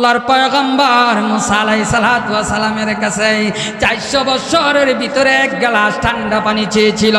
আল্লাহর পয়গম্বর মুসা আলাইহিস সালাতু ওয়াস সালামের কাছে 400 বছরের ভিতরে এক গ্লাস ঠান্ডা পানি চেয়েছিল।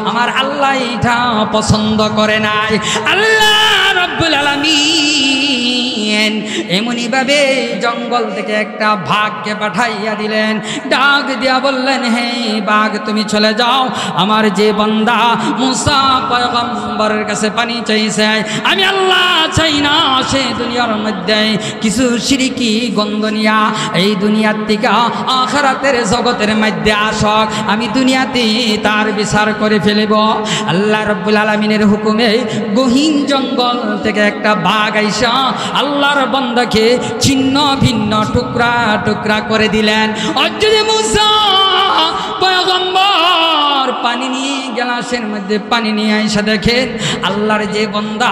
আমার আল্লাহ এটা পছন্দ করে নাই। আল্লাহ রাব্বুল আলামিন এমনি ভাবে জঙ্গল থেকে একটা বাঘকে পাঠাইয়া দিলেন। ডাক দিয়া বললেন, হে বাঘ, তুমি চলে যাও। আমার যে বান্দা মুসা পয়গম্বরের কাছে পানি চাইছে, আমি আল্লাহ চাই না সে দুনিয়ার মধ্যে কিছু শিরকি গন্ধনিয়া এই দুনিয়ার থেকে আখিরাতের জগতের মধ্যে আসক, আমি দুনিয়াতে তার বিচার করে ফেলব। আল্লাহ রাব্বুল আলামিনের হুকুমে গহীন জঙ্গল থেকে একটা বাঘ আইসা আল্লাহর বান্দাকে ছিন্ন ভিন্ন টুকরা টুকরা করে দিলেন। আর যদি মুসা পয়গম্বর পানি নিয়ে গ্লাসের মধ্যে পানি নিয়ে আইসা দেখেন আল্লাহর যে বান্দা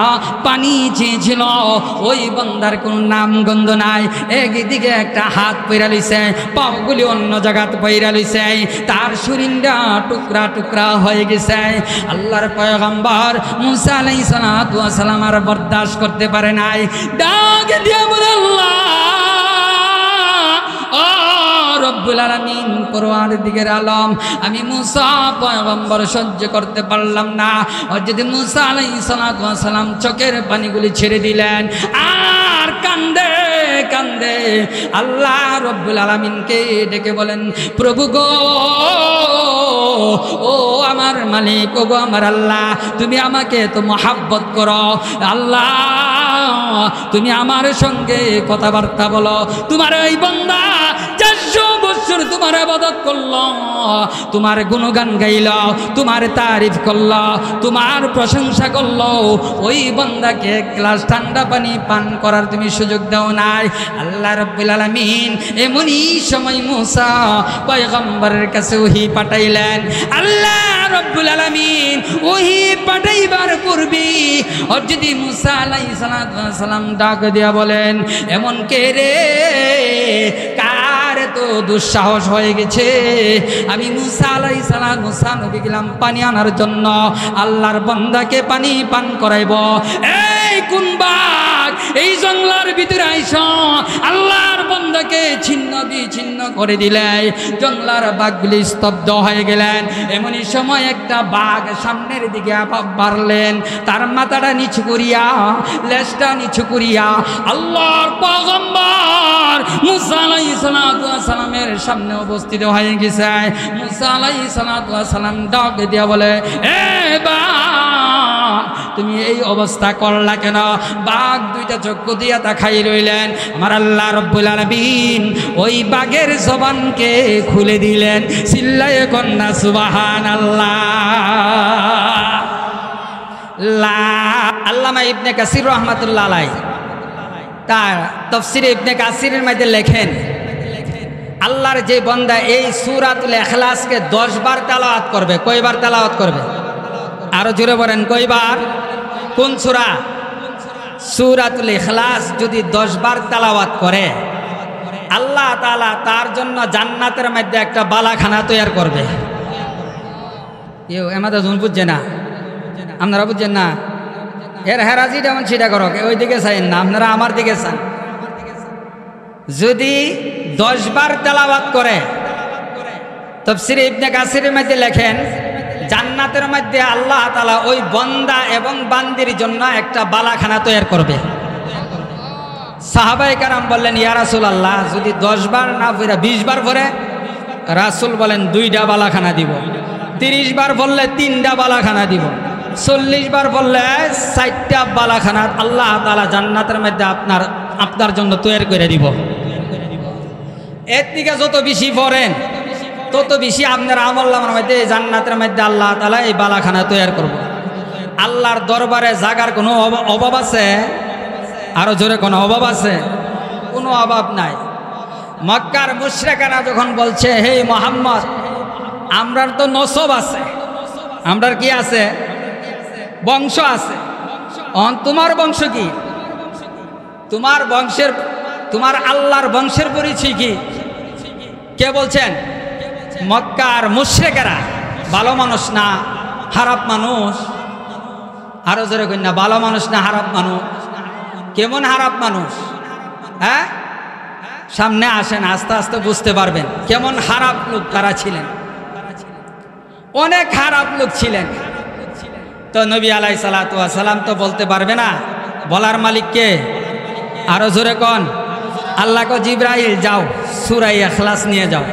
পানি চেয়েছিল ওই বান্দার কোনো নাম গন্ধ নাই। একদিকে একটা হাত পইরা লইছে, পাগুলি অন্য জায়গাত পইরা লইছে, তার শরীরটা টুকরা টুকরা হয়ে গেছে। আল্লাহর পয়গম্বর মুসা আলাইহিস সালাতু ওয়াস সালাম আর বরদাস্ত করতে পারে নাই। ডাক দিয়া বলে, আল্লাহ রব্বুল আলামিন পরওয়ারদিগার আলম, আমি মুসা পয়গম্বর সহ্য করতে পারলাম না। আর যদি মুসা আলাইহিস সালাতু ওয়াস সালাম চোখের পানিগুলি ছেড়ে দিলেন আর কান্দে কান্দে আল্লাহ রব্বুল আলামিনকে ডেকে বলেন, প্রভু গো, ও আমার মালিক, ও গো আমার আল্লাহ, তুমি আমাকে তো মহাব্বত করো। আল্লাহ তুমি আমার সঙ্গে কথাবার্তা বলো। তোমার এই বান্দা 400 বছর তোমার ইবাদত করলো, তোমার গুণগান গাইল, তোমার তারিফ করলো, তোমার প্রশংসা করলো, ওই বান্দাকে এক গ্লাস ঠান্ডা পানি পান করার তুমি সুযোগ দাও নাই। আল্লাহ রাব্বুল আলামিন এমনই সময় মুসা পয়গম্বরের কাছে ওহী পাঠাইলেন। আল্লাহ রাব্বুল আলামিন ওহী পাঠাইবার পূর্বে আর যদি মুসা আলাইহিস সালাম ডাক দিয়া বলেন, এমন কে রে, কার তো দুঃসাহস হয়ে গেছে, আমি মুসা আলাইহিস সালাম মুসা নবী গেলাম পানি আনার জন্য, আল্লাহর বান্দাকে পানি পান করাইব। এই কোন বাঘ এই জঙ্গলের ভিতরে আইসা আল্লাহর বান্দাকে ছিন্ন বিচ্ছিন্ন করে দিলে, জঙ্গলার বাঘগুলি স্তব্ধ হয়ে গেলেন। এমনই সময় একটা বাঘ সামনের দিকে বাড়লেন, তার মাথাটা নিচু করিয়া লেজটা নিচু করিয়া আল্লাহর পয়গম্বর মুসা আলাইহিস সালামের সামনে উপস্থিত হয়ে গেছে। মুসা আলাইহিস সালাম ডাক দিয়া বলে, এ বাঘ, তুমি এই অবস্থা করলা কেন? বাঘ দুইটা চক্ষু দিয়া তাকাই রইলেন। আমার আল্লাহ রাব্বুল আলামিন ওই বাঘের জবানকে খুলে দিলেন। চিল্লায়ে কন্যা সুবহানাল্লাহ। আল্লামা ইবনে কাসির রাহমাতুল্লাহ আলাইহি তার তাফসীরে ইবনে কাসিরের মধ্যে লেখেন, আল্লাহর যে বান্দা এই সূরাতুল ইখলাসকে 10 বার তেলাওয়াত করবে, কয়বার তেলাওয়াত করবে? আরো জোরে বলেন, কয়বার? কোন সূরা? সূরাতুল ইখলাস যদি 10 বার তেলাওয়াত করে আল্লাহ তাআলা তার জন্য জান্নাতের মধ্যে একটা বালাখানা তৈরি করবে। কেউ আমাদের জুন বুঝছে না, আপনারা বুঝছেন না? এর হেরাজি যেমন সেটা করো, ওই দিকে চাইন না, আপনারা আমার দিকে চান। যদি 10 বার তেলাওয়াত করে, তাফসীরে ইবনে কাসিরের মধ্যে লেখেন, জান্নাতের মধ্যে আল্লাহ তাআলা ওই বান্দা এবং বান্দির জন্য একটা বালাখানা তৈরি করবে। সাহাবায়ে কেরাম বললেন, ইয়া রাসূলুল্লাহ, যদি 10 বার না পড়ে 20 বার পড়ে? রাসূল বলেন, 2টা বালাখানা দিব। 30 বার বললে 3টা বালাখানা দিব। 40 বার বললে 4টা বালাখানা আল্লাহ তাআলা জান্নাতের মধ্যে আপনার জন্য তৈরি করে দিব। এর থেকে যত বেশি পড়েন তত বেশি আপনার আমলনামার মধ্যে জান্নাতের মধ্যে আল্লাহ তাআলা এই বালাখানা তৈরি করব। আল্লাহর দরবারে জাগার কোনো অভাব আছে? আরো জোরে, কোনো অভাব আছে? কোনো অভাব নাই। মক্কার মুশরিকানা যখন বলছে, হে মুহাম্মদ, আমরার তো নসব আছে, আমরার কি আছে? বংশ আছে। তোমার বংশ কি? তোমার বংশের, তোমার আল্লাহর বংশের পরিচয় কি? কে বলছেন? মক্কার মুশরিকেরা। ভালো মানুষ না খারাপ মানুষ? আরো জোরে কই না, ভালো মানুষ না খারাপ মানুষ? কেমন খারাপ মানুষ? হ্যাঁ, সামনে আসেন, আস্তে আস্তে বুঝতে পারবেন কেমন খারাপ লোক তারা ছিলেন। অনেক খারাপ লোক ছিলেন। তো নবী আলাইহিস সালাতু ওয়াস সালাম তো বলতে পারবে না, বলার মালিক কে? আরো জোরে কোন? আল্লাহ কো জিব্রাইল যাও সূরা ইখলাস নিয়ে যাও।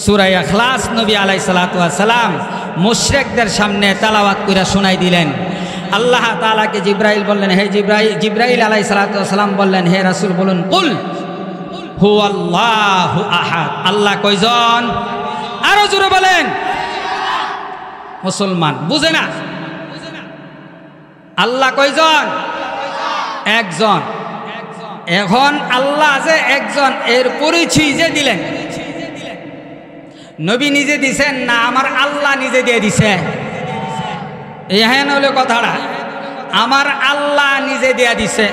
সূরা ইখলাস নবী আলাইহিস সালাতু ওয়াস সালাম মুশরিকদের সামনে তেলাওয়াত করে শোনাই দিলেন। আল্লাহ তাআলাকে জিব্রাইল বললেন, হে জিব্রাইল আলাইহিস সালাতু ওয়াস সালাম বললেন, হে রাসূল বলুন, কুল হুয়াল্লাহু আহাদ। আল্লাহ কয়জন? আরো জোরে বলেন। মুসলমান বুঝে না আল্লাহ কয়জন? একজন। এখন আল্লাহ যে একজন এর পরিচয় যে দিলেন, নবী নিজে দিছেন না আমার আল্লাহ নিজে দিয়ে দিছে? এহেন হলো কথাটা, আমার আল্লাহ নিজে দিয়ে দিছে।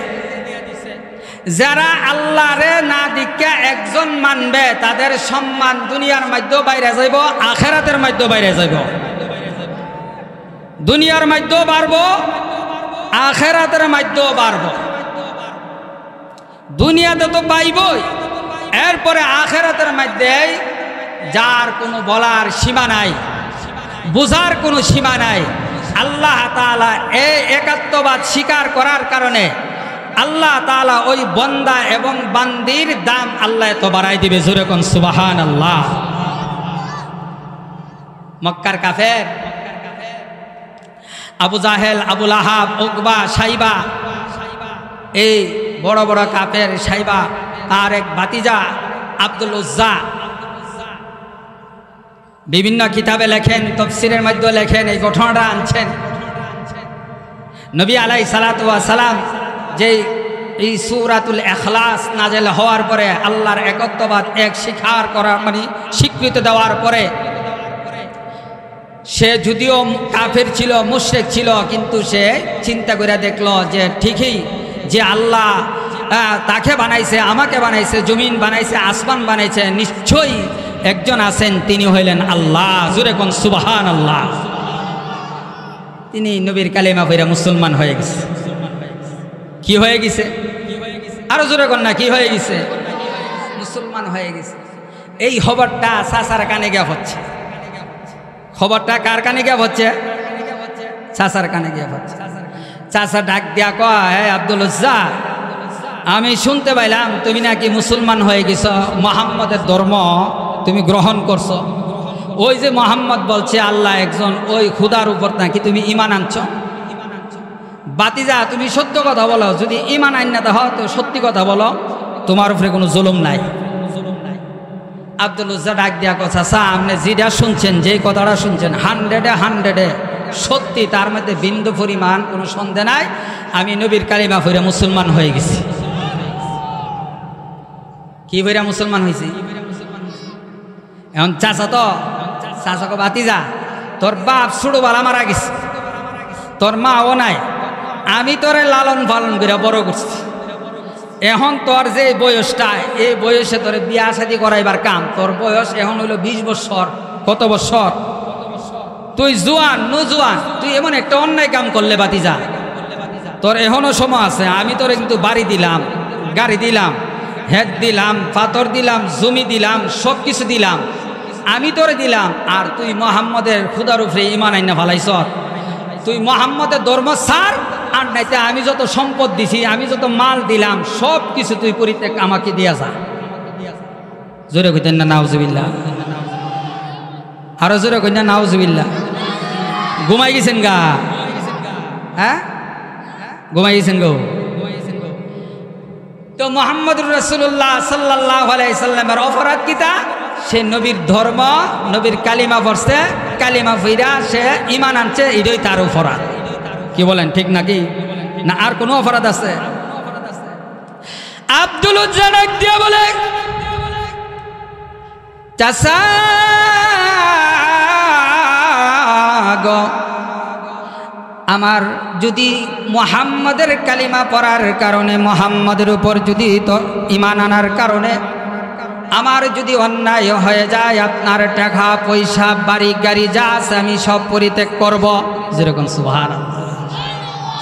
যারা আল্লাহরে না দিকে একজন মানবে তাদের সম্মান দুনিয়ার মধ্যেও বাইরে যাইব, আখিরাতের মধ্যেও বাইরে যাইব। দুনিয়ার মধ্যেও বাড়বো, আখিরাতের মধ্যেও বাড়বো। দুনিয়াতে তো পাইবই, এরপরে আখিরাতের মধ্যে যার কোনো বলার সীমা নাই, বুঝার কোনো সীমা নাই। আল্লাহ তাআলা এই একাত্মবাদ স্বীকার করার কারণে আল্লাহ তাআলা ওই বন্দা এবং বান্দির দাম আল্লাহ তো বাড়াই দিবে। জোরে কোন সুবহানাল্লাহ। মক্কার কাফের আবু জাহেল, আবু লাহাব, উকবা, সাইবা, এই বড় বড় কাফের সাইবা, তার এক ভাতিজা আব্দুল উজ্জা বিভিন্ন কিতাবে লেখেন, তাফসীরের মধ্যে লেখেন, এই ঘটনাটা আনছেন। নবী আলাইহিস সালাতু ওয়াস সালাম যে এই সূরাতুল ইখলাস নাযিল হওয়ার পরে আল্লাহর একত্ববাদ এক স্বীকার করার মানে স্বীকৃতি দেওয়ার পরে সে যদিও কাফের ছিল, মুশরিক ছিল, কিন্তু সে চিন্তা করে দেখলো যে ঠিকই যে আল্লাহ তাকে বানাইছে, আমাকে বানাইছে, জমিন বানাইছে, আসমান বানাইছে, নিশ্চয়ই একজন আছেন, তিনি হইলেন আল্লাহ। জোরে কোন সুবহানাল্লাহ। তিনি নবীর কালেমা পড়ে মুসলমান হয়ে গেছে। কি হয়ে গেছে? আরো জোরে কোন না, কি হয়ে গেছে? মুসলমান হয়ে গেছে। এই খবরটা চাচার কানে গিয়া হচ্ছে। খবরটা কার কানে গিয়া হচ্ছে? চাচার কানে গিয়া হচ্ছে। চাচা ডাক দিয়া কয়, হে আব্দুল উজ্জা, আমি শুনতে পাইলাম তুমি নাকি মুসলমান হয়ে গেছ, মুহাম্মদের ধর্ম তুমি গ্রহণ করছো। ওই যে মুহাম্মদ বলছে আল্লাহ একজন, ওই খুদার উপর নাকি তুমি ঈমান আনছো। বাতিজা তুমি সত্য কথা বলো, যদি ঈমান আইনা দাও তো সত্যি কথা বলো, তোমার উপরে কোনো জুলুম নাই। আব্দুল উজ্জা ডাক দিয়া কথা, চাচা আপনি যেটা শুনছেন, যেই কথাটা শুনছেন 100-এ সত্যি, তার মধ্যে বিন্দু পরিমাণ কোনো সন্দেহ নাই। আমি নবীর কালিমা পড়ে মুসলমান হয়ে গেছি। কি পড়ে মুসলমান হয়েছি? এখন চাচাকে ভাতিজা, তোর বাপ ছোটবেলা মারা গেছে, তোর মা ও নাই, আমি তোরে লালন পালন করে বড় করছি। এখন তোর যে বয়সটা, এই বয়সে তোর বিয়া শাদী করাইবার কাম, তোর বয়স এখন হইল 20 বছর। কত বছর? তুই জোয়ান নজোয়ান, তুই এমন একটা অন্যায় কাম করলে ভাতিজা, তোর এখনো সময় আছে। আমি তোরে কিন্তু বাড়ি দিলাম, গাড়ি দিলাম, হেড দিলাম, পাথর দিলাম, জমি দিলাম, সব কিছু দিলাম, আমি তোরে দিলাম। আর তুই মুহাম্মদের খুদার উপরে ঈমান আইনা ফালাইছ। তুই মুহাম্মদের ধর্ম ছাড়, আর নাইতে আমি যত সম্পদ দিছি, আমি যত মাল দিলাম, সব কিছু তুই পরিত্যাগ আমাকে দিয়া যা। জোরে কইতেন না নাউজুবিল্লাহ? আরো জোরে কইতেন না নাউজুবিল্লাহ? ঘুমাই গেছেন গা? হ্যাঁ ঘুমাই গেছেন গো? তো মুহাম্মদুর রাসূলুল্লাহ সাল্লাল্লাহু আলাইহি সাল্লামের অপরাধ কিতা? সে নবীর ধর্ম, নবীর কালিমা পড়ছে, কালিমা পড়া সে ঈমান আনছে, এটাই তার অপরাধ। কি বলেন, ঠিক নাকি? না আর কোনো অপরাধ আছে? আব্দুল উজ্জা ডাক দিয়া বলে, চাচা গো, আমার যদি মুহাম্মদের কালিমা পড়ার কারণে, মুহাম্মদের উপর যদি তোর ঈমান আনার কারণে আমার যদি অন্যায় হয়ে যায়, আপনার টাকা পয়সা বাড়ি গাড়ি যা আছে আমি সব পরিত্যাগ করব। যেরকম সুবহানাল্লাহ,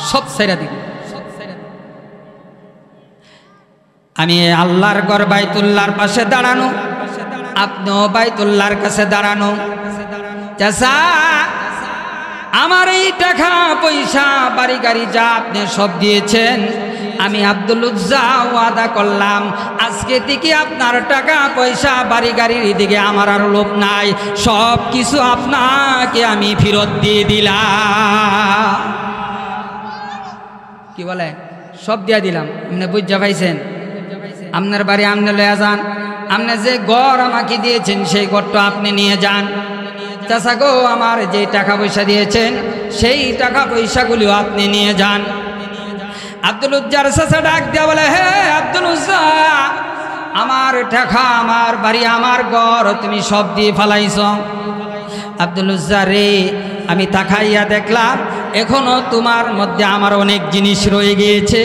সব ছেড়ে দিব। আমি আল্লাহর ঘর বাইতুল্লাহর পাশে দাঁড়ানো, আপনিও বাইতুল্লাহর কাছে দাঁড়ানো। চাচা, আমার এই টাকা পয়সা বাড়ি গাড়ি যা আপনি সব দিয়েছেন, আমি আব্দুল উজ্জা ওয়াদা করলাম আজকে থেকে আপনার টাকা পয়সা বাড়ি গাড়ির দিকে আমার আর লোভ নাই, সব কিছু আপনাকে আমি ফেরত দিয়ে দিলাম। কি বলে? সব দিয়ে দিলাম। আপনি বুঝা পাইছেন? আপনার বাড়ি আপনি লয়া যান, আপনি যে ঘর আমাকে দিয়েছেন সেই ঘরটা আপনি নিয়ে যান। চাচা গো, আমার যে টাকা পয়সা দিয়েছেন সেই টাকা পয়সাগুলিও আপনি নিয়ে যান। আব্দুল উজ্জার চাচা ডাক দিয়া বলে, হে আব্দুল উজ্জা, আমার টাকা, আমার বাড়ি, আমার ঘর তুমি সব দিয়ে ফেলাইছ। আব্দুল উজ্জা রে, আমি তাকাইয়া দেখলাম এখনো তোমার মধ্যে আমার অনেক জিনিস রয়ে গিয়েছে,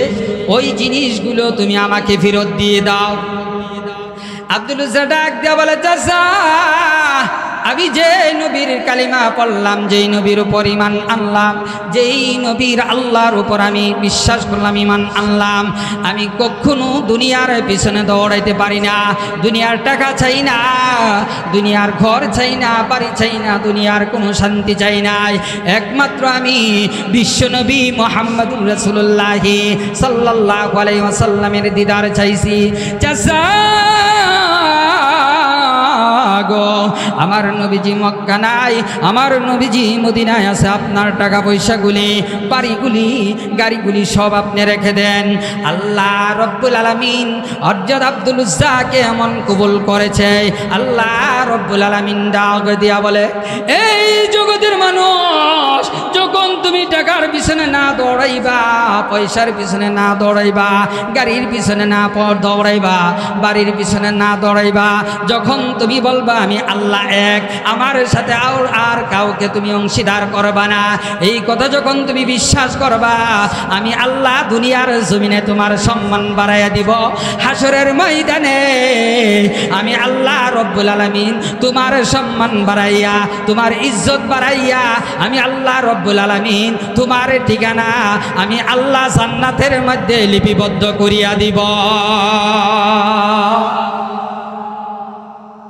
ওই জিনিসগুলো তুমি আমাকে ফেরত দিয়ে দাও। আব্দুল উজ্জা ডাক দিয়া বলে, চাচা, আমি যে নবীর কালিমা পড়লাম, যেই নবীর উপর ঈমান আনলাম, যেই নবীর আল্লাহর উপর আমি বিশ্বাস করলাম, ঈমান আনলাম, আমি কখনো দুনিয়ার পিছনে দৌড়াইতে পারি না। দুনিয়ার টাকা চাই না, দুনিয়ার ঘর চাই না, বাড়ি চাই না, দুনিয়ার কোনো শান্তি চাই নাই। একমাত্র আমি বিশ্বনবী মুহাম্মদুর রাসূলুল্লাহ সাল্লাল্লাহু আলাইহি ওয়াসাল্লামের দিদার চাইছি। চাচা গো, আমার নবীজি মক্কা নাই, আমার নবীজি মদিনায় আছে, আপনার টাকা পয়সাগুলি, বাড়িগুলি, গাড়িগুলি সব আপনি রেখে দেন। আল্লাহ রব্বুল আলামিন হযরত আব্দুল উজ্জাকে এমন কবুল করেছে। আল্লাহ রব্বুল আলামিন ডাক দিয়া বলে, এই জগতের মানুষ, যখন তুমি টাকার পিছনে না দৌড়াইবা, পয়সার পিছনে না দৌড়াইবা, গাড়ির পিছনে না দৌড়াইবা, বাড়ির পিছনে না দৌড়াইবা, যখন তুমি বলবা আমি আল্লাহ এক, আমার সাথে আর কাউকে তুমি অংশীদার করবা না, এই কথা যখন তুমি বিশ্বাস করবা, আমি আল্লাহ দুনিয়ার জমিনে তোমার সম্মান বাড়াইয়া দিব। হাসরের ময়দানে আমি আল্লাহ রব্বুল আলামিন তোমার সম্মান বাড়াইয়া, তোমার ইজ্জত বাড়াইয়া, আমি আল্লাহ রব্বুল আলামিন তোমার ঠিকানা আমি আল্লাহ জান্নাতের মধ্যে লিপিবদ্ধ করিয়া দিব।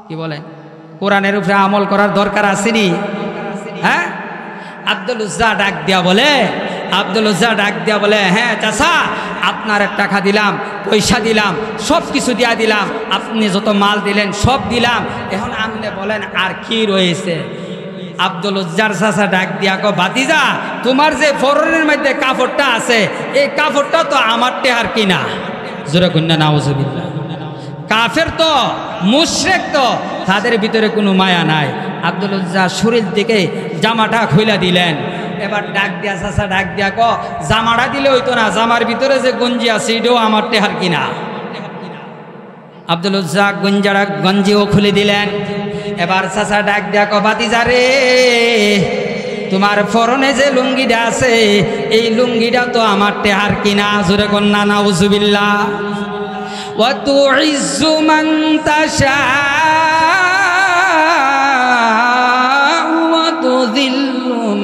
কি বলে? কোরআনের উপরে আমল করার দরকার আসেনি? হ্যাঁ? আব্দুল উজ্জা ডাক দিয়া বলে, আব্দুল উজ্জা ডাক দিয়া বলে, হ্যাঁ চাচা, আপনার টাকা দিলাম, পয়সা দিলাম, সব কিছু দিয়া দিলাম, আপনি যত মাল দিলেন সব দিলাম, এখন আপনি বলেন আর কি রয়েছে? আব্দুল উজ্জার চাচা ডাক দিয়া কো, ভাতিজা, তোমার যে ফরনের মধ্যে কাপড়টা আছে, এই কাপড়টা তো আমার টেহার কিনা। জোরে কন্যা নাউজুবিল্লাহ। কাফের তো, মুশরিক তো, তাদের ভিতরে কোনো মায়া নাই। আব্দুল উজ্জা শরীর দিকে জামাটা খুইলা দিলেন। এবার ডাক দিয়া চাচা ডাক দিয়া কো, জামাটা দিলে হইতো না, জামার ভিতরে যে গঞ্জি আছে এটাও আমার টেহার কিনা। আব্দুল উজ্জা গঞ্জিও খুলে দিলেন। এবার চাচা ডাক দিয়া কো, ভাতিজা রে, তোমার পরনে যে লুঙ্গিটা আছে এই লুঙ্গিটা তো আমার টেহার কিনা। জোরে কন্যা নাউজুবিল্লাহ। وتعز من تشاء وتذل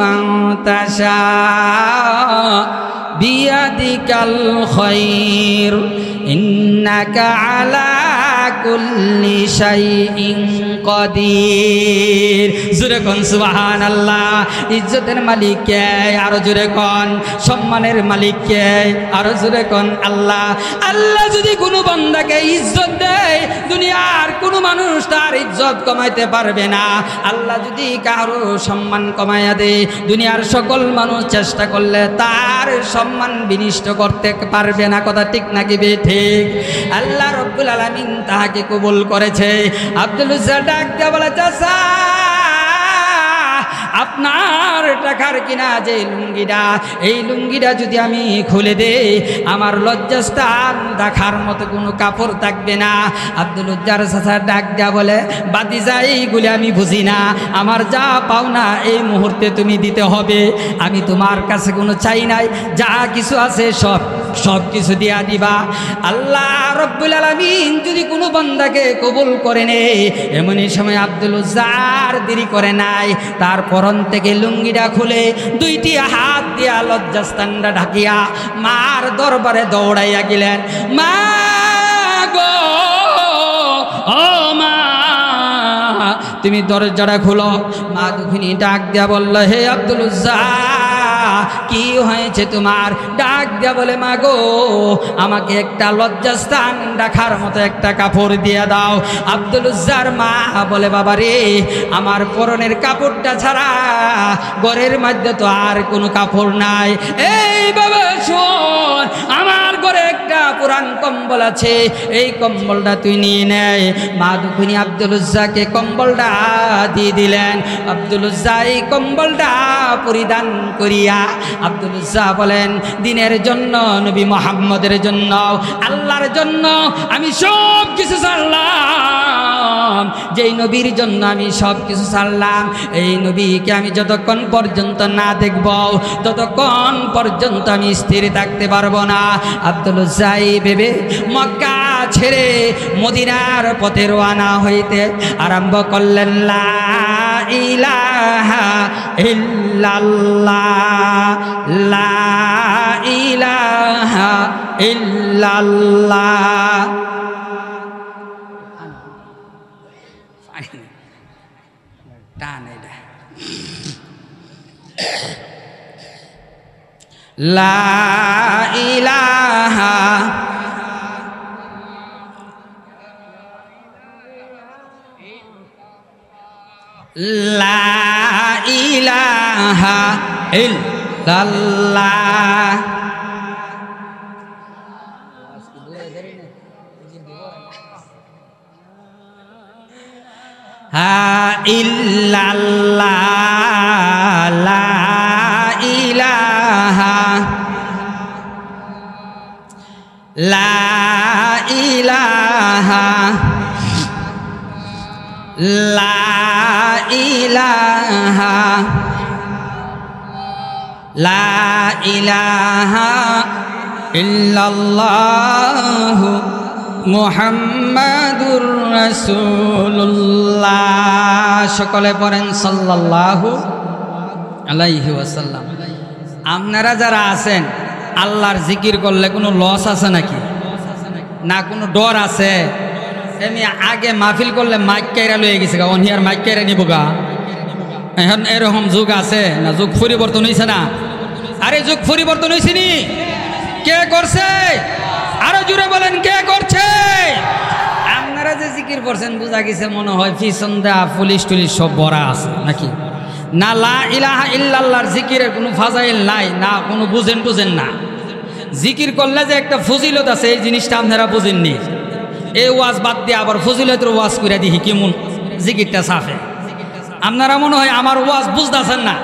من تشاء بيدك الخير إنك على كل شيء قدير। জোরে কোন সুবহানাল্লাহ। ইজ্জতের মালিক কে? আরো জোরে কোন। সম্মানের মালিক কে? আরো জোরে কোন আল্লাহ। আল্লাহ যদি কোনো বান্দাকে ইজ্জত দেয়, দুনিয়ার কোনো মানুষ তার ইজ্জত কমাইতে পারবে না। আল্লাহ যদি কারো সম্মান কমাইয়া দেয়, দুনিয়ার সকল মানুষ চেষ্টা করলে তার সম্মান বিনষ্ট করতে পারবে না। কথা ঠিক নাকি ঠিক? আল্লাহ রব্বুল আলামিন তাহাকে কবুল করেছে। আব্দুল উজ্জা ডাক দিয়া বলে, চাচা, আপনার টাকার কিনা যে লুঙ্গিটা, এই লুঙ্গিটা যদি আমি খুলে দেই, আমার লজ্জাস্থান দেখার মতো কোনো কাপড় থাকবে না। আব্দুল উজ্জার চাচা ডাক দিয়া বলে, ভাতিজা, এইগুলি আমি বুঝি না, আমার যা পাওনা এই মুহূর্তে তুমি দিতে হবে। আমি তোমার কাছে কোনো চাই নাই, যা কিছু আছে সব কিছু দিয়া দিবা। আল্লাহ রব্বুল আলামিন যদি কোনো বান্দাকে কবুল করে নে, এমনই সময় আব্দুল উজ্জা আর দেরি করে নাই, তার পরন থেকে লুঙ্গিটা খুলে দুইটি হাত দিয়া লজ্জাস্থানটা ঢাকিয়া মার দরবারে দৌড়াইয়া গেলেন। মা গো ও মা তুমি দরজাটা খুলো। মা দুঃখিনী ডাক দিয়া বলল, হে আব্দুল উজ্জা কি হয়েছে তোমার? ডাক দিয়া বলে, মা গো আমাকে একটা লজ্জাস্থান রাখার মতো একটা কাপড় দিয়ে দাও। আব্দুল উজ্জার মা বলে, বাবা রে আমার পরনের কাপড়টা ছাড়া ঘরের মধ্যে তো আর কোনো কাপড় নাই। এই বাবা শোন, আমার ঘরে একটা পুরান কম্বল আছে, এই কম্বলটা তুই নিয়ে নেয়। মা দুঃখিনী আব্দুল উজ্জাকে কম্বলটা দিয়ে দিলেন। আব্দুল উজ্জা এই কম্বলটা পরিধান করিয়া আব্দুল উজ্জা বলেন, দিনের জন্য, নবী মুহাম্মদের জন্য, আল্লাহর জন্য আমি সব কিছু ছাড়লাম। যেই নবীর জন্য আমি সব কিছু ছাড়লাম, এই নবীকে আমি যতক্ষণ পর্যন্ত না দেখব ততক্ষণ পর্যন্ত আমি স্থির থাকতে পারবো না। আব্দুল উজ্জা ভেবে মক্কা ছেড়ে মদিনার পথে রওনা হইতে আরম্ভ করলেন। লা ইলাহা ইল্লাল্লাহ, লা ইলাহা ইল্লাল্লাহ। লা ইলাহা লা ইলাহা ইল্লাল্লাহ। ইল্লাল্লাহ, লা ইলাহা, লা ইলাহা, লা ইলাহা, লা ইলাহা ইল্লাল্লাহ মুহাম্মাদুর রাসূলুল্লাহ। সকলে পড়েন সাল্লাল্লাহু আলাইহি ওয়াসাল্লাম। আপনারা যারা আছেন আল্লাহর জিকির করলে কোনো লস আছে নাকি? না কোনো ডর আছে? এমনি আগে মাহফিল করলে মাইক কাইরা লয়ে গেছে গা, অনহিয়ার মাইক কাইরা নিব গা। এখন এরকম যুগ আছে না? যুগ পরিবর্তন হয়েছে না? আরে যুগ পরিবর্তন হয়েছে নি? কে করছে? আরো জোরে বলেন, কে করছে? আপনারা যে জিকির করছেন বুঝা গেছে মনে হয় পিছন দেয়া পুলিশ টুলিশ সব ভরা আছে নাকি? না, লা ইলাহা ইল্লাল্লাহর জিকিরের কোনো ফাজাইল নাই, না কোনো বুঝেন টুঝেন না। জিকির করলে যে একটা ফজিলত আছে এই জিনিসটা আপনারা বুঝেননি। এই ওয়াজ বাদ দিয়ে আবার ফজিলতের ওয়াজ করে দিই কেমন জিকিরটা সাফে। আপনারা মনে হয় আমার ওয়াজ বুঝতেছেন না।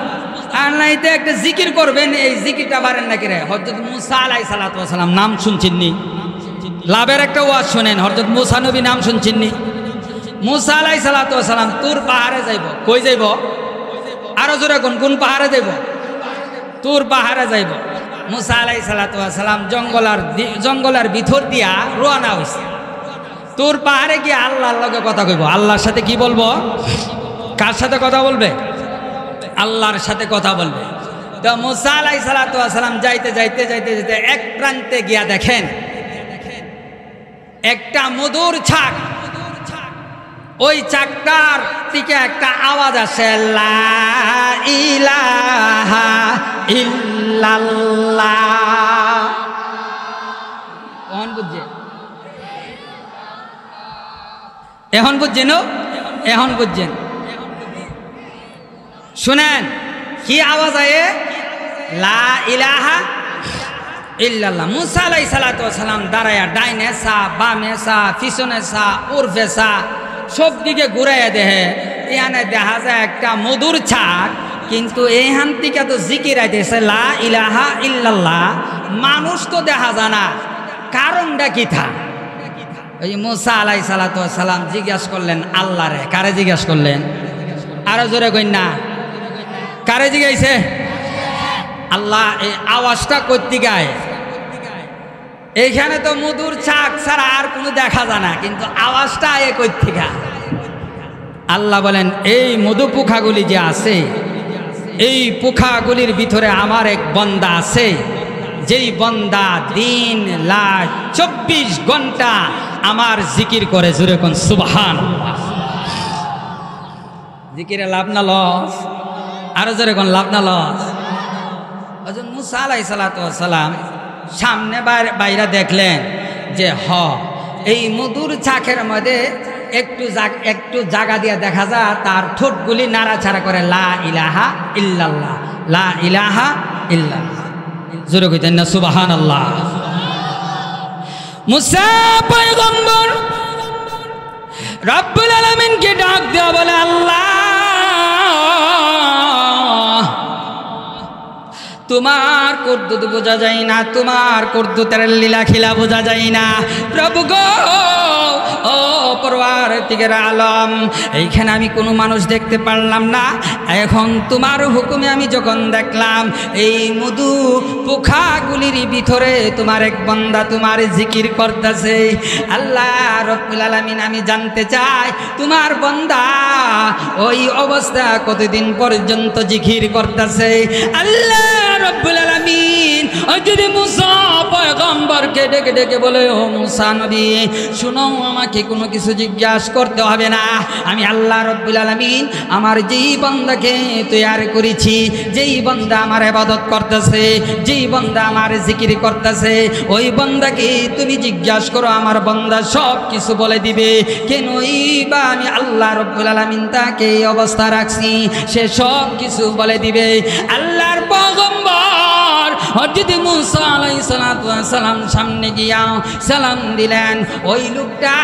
আর নাইতে একটা জিকির করবেন, এই জিকিরটা পারেন নাকি রে? হযরত মুসা আলাইহিস সালাতু ওয়াস সালাম নাম শুনছেননি? লাভের একটা ওয়াজ শোনেন, হযরত মুসা নবী নাম শুনছেননি? মুসা আলাইহিস সালাতু ওয়াস সালাম তুর পাহাড়ে যাইব। কই যাইব? আরো জোরে কোন পাহাড়ে যাইব? তুর পাহাড়ে যাইব। মুসা আলাইহিস সালাতু ওয়াস সালাম জঙ্গলের ভিতর দিয়া রওনা হইছে। তুর পাহাড়ে গিয়ে আল্লাহর লগে কথা কইব। আল্লাহর সাথে কি বলবো? কার সাথে কথা বলবে? আল্লাহর সাথে কথা বলবে। তো মুসা আলাইহিস সালাতু ওয়াস সালাম যাইতে যাইতে যাইতে যাইতে এক প্রান্তে গিয়া দেখেন একটা মধুর ছাক। ওই চাকটার থেকে একটা আওয়াজ আসে, লা ইলাহা ইল্লাল্লাহ। এখন বুঝছেন? এখন বুঝছেন? এখন বুঝছেন? শুনেন কি আওয়াজ আয়ে, লা ইলাহা ইল্লাল্লাহ। মুসা আলাইহিস সালাতু ওয়াস সালাম দাঁড়ায়া ডাইনে সা, বামে সা, পিছনে সা, উর্ফে সা, সব দিকে ঘুরাইয়া দেহে। এখানে দেখা যায় একটা মধুর ছাক, কিন্তু এইখান থেকে তো জিকির আইতেছে লা ইলাহা ইল্লাল্লাহ। মানুষ তো দেখা যায় না, কারণটা কি থা? ওই মুসা আলাইহিস সালাতু ওয়াস সালাম জিজ্ঞাসা করলেন আল্লাহরে। কারে জিজ্ঞাসা করলেন? আরো জোরে কইন না, কারে জিজ্ঞাসে? আল্লাহ এই আওয়াজটা করতে গায়। এইখানে তো মধুর ছাক ছাড়া আর কোনো দেখা যায় না, কিন্তু আওয়াজটা এ করতে গায়। আল্লাহ বলেন এই মধু পোখাগুলি যে আছে, এই পোখাগুলির ভিতরে আমার এক বন্দা আছে, যেই বন্দা দিন রাত 24 ঘন্টা আমার জিকির করে, জোরে কোন সুবহানাল্লাহ। জিকিরে লাভ না লস? আরো জোরে কোন লাভ না লস? হযরত মুসা আলাইহিস সালাতু ওয়াস সালাম সামনে বাইরে দেখলেন যে এই মধুর চাকের মধ্যে একটু জায়গা দিয়ে দেখা যায় তার ঠোঁটগুলি নাড়াচাড়া করে, লা ইলাহা ইল্লাল্লাহ, লা ইলাহা ইল্লাল্লাহ। জোরে কইতেন না সুবহানাল্লাহ। মুসা পয়গম্বর রব্বুল আলামিনকে ডাক দেয়া বলে, আল্লাহ তোমার কুদ্দুত বোঝা যায় না, তোমার কুদ্দুতের লীলা খিলা বোঝা যায় না প্রভু গো। ও পরওয়ারদিগার আলম, এইখানে আমি কোনো মানুষ দেখতে পারলাম না, এখন তোমার হুকুমে আমি যখন দেখলাম এই মধু পোখাগুলির ভিতরে তোমার এক বান্দা তোমার জিকির করতেছে। আল্লাহ রব্বুল আলামিন, আমি জানতে চাই তোমার বান্দা ওই অবস্থা কতদিন পর্যন্ত জিকির করতেছে। আল্লাহ রব্বুল আলামিন যদি মুসা পয়গম্বরকে ডেকে ডেকে বলে, ও মুসা নবী শুনো, আমাকে কোনো কিছু জিজ্ঞাসা করতে হবে না, আমি আল্লাহ রব্বুল আলামিন আমার যেই বান্দাকে তৈরি করেছি, যেই বান্দা আমার ইবাদত করতেছে, যেই বান্দা আমার জিকির করতেছে, ওই বান্দাকে তুমি জিজ্ঞাসা করো, আমার বান্দা সব কিছু বলে দিবে। কেনই বা আমি আল্লাহ রব্বুল আলামিন তাকে এই অবস্থা রাখছি, সে সব কিছু বলে দিবে। আল্লাহর পয়গম্বর হযরত মুসা আলাইহিস সালাতু ওয়াস সালাম সামনে গিয়া সালাম দিলেন। ওই লোকটা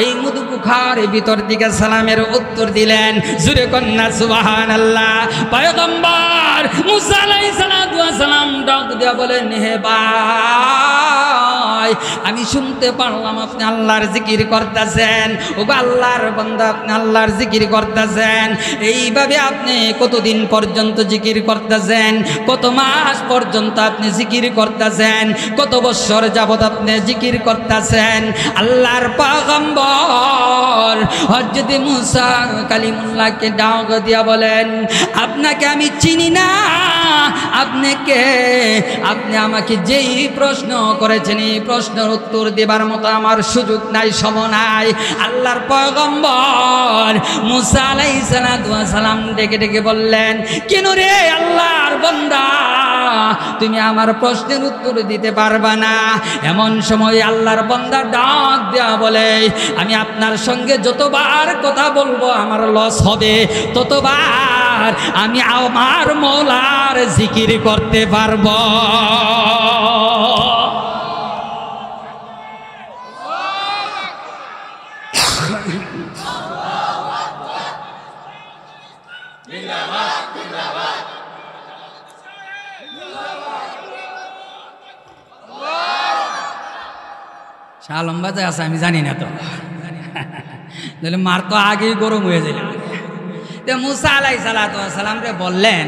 এই মধু পোখার ভিতর দিকে সালামের উত্তর দিলেন, জোরে কন্যা সুবহানাল্লাহ। পয়গম্বর মুসা আলাইহিস সালাতু ওয়াস সালাম ডাক দিয়া বলেন, হে ভাই, আমি শুনতে পারলাম আপনি আল্লাহর জিকির করতেছেন। ও আল্লাহর বান্দা, আপনি আল্লাহর জিকির করতেছেন, এইভাবে আপনি কতদিন পর্যন্ত জিকির করতেছেন? কত মাস পর্যন্ত আপনি জিকির করতেছেন? কত বছর যাবত আপনি জিকির করতেছেন? আল্লাহর পয়গম্বর হযরত মুসা কালিমুল্লাহকে ডাক দিয়া বলেন, আপনাকে আমি চিনি না, আপনি কে? আপনি আমাকে যেই প্রশ্ন করেছেন এই প্রশ্নের উত্তর দেবার মতো আমার সুযোগ নাই, সময় নাই। আল্লাহর পয়গম্বর মুসা আলাইহিস সালাতু ওয়াস সালাম ডেকে ডেকে বললেন, কেন রে আল্লাহর বান্দা, তুমি আমার প্রশ্নের উত্তর দিতে পারবা না? এমন সময় আল্লাহর বান্দা ডাক দেয়া বলে, আমি আপনার সঙ্গে যতবার কথা বলবো আমার লস হবে, ততবার আমি আমার মওলার জিকির করতে পারবো। শালম বাজে আছে আমি জানি না, তো মার তো আগেই গরম হয়ে যায়। তো মুসা আলাইহিস সালাতু ওয়াস সালাম রে বললেন,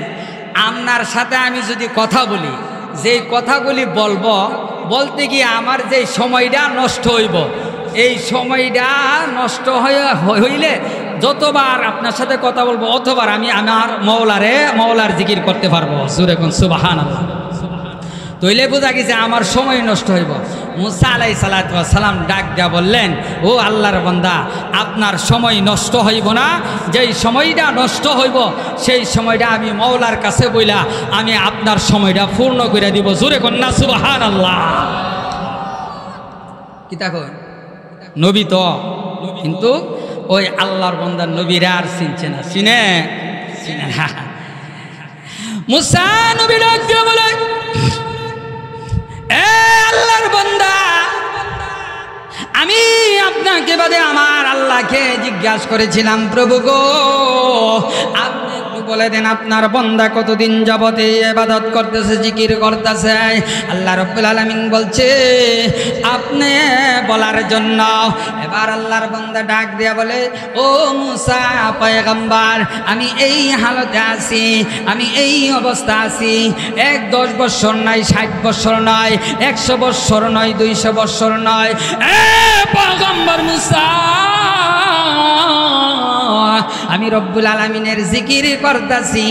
আপনার সাথে আমি যদি কথা বলি, যে কথাগুলি বলবো, বলতে গিয়ে আমার যে সময়টা নষ্ট হইব, এই সময়টা নষ্ট হইলে যতবার আপনার সাথে কথা বলবো অতবার আমি আমার মওলার জিকির করতে পারবো। জোরে কোন সুবহানাল্লাহ। তইলে বোঝা গেছে আমার সময় নষ্ট হইব। মুসা আলাইহিস সালাতু ওয়াস সালাম ডাক দিয়া বললেন, ও আল্লাহর বান্দা, আপনার সময় নষ্ট হইব না, যেই সময়টা নষ্ট হইব সেই সময়টা আমি মওলার কাছে বইলা আমি আপনার সময়টা পূর্ণ করে দিব। জোরে কন্যা সুবহানাল্লাহ। কি দেখো নবী তো, কিন্তু ওই আল্লাহর বান্দার নবীরা আর চিনছে না, চিনে না। মুসা নবী ডাক দিয়া বলে, এ আল্লাহর বান্দা, আমি আপনাকে বাদে আমার আল্লাহকে জিজ্ঞাসা করেছিলাম, প্রভু গো আপনি একটু বলে দেন আপনার বান্দা কতদিন যাবত এই ইবাদত করতেছে, জিকির করতেছে? আল্লাহ রাব্বুল আলামিন বলছে আপনি বলার জন্য। এবার আল্লাহর বান্দা ডাক দিয়া বলে, ও মুসা পয়গম্বর, আমি এই হালতে আছি, আমি এই অবস্থা আছি, 10 বছর নয়, 60 বছর নয়, 100 বছর নয়, 200 বছর নয়। পয়গম্বর মুসা, আমি রব্বুল আলামিনের জিকির করতেছি,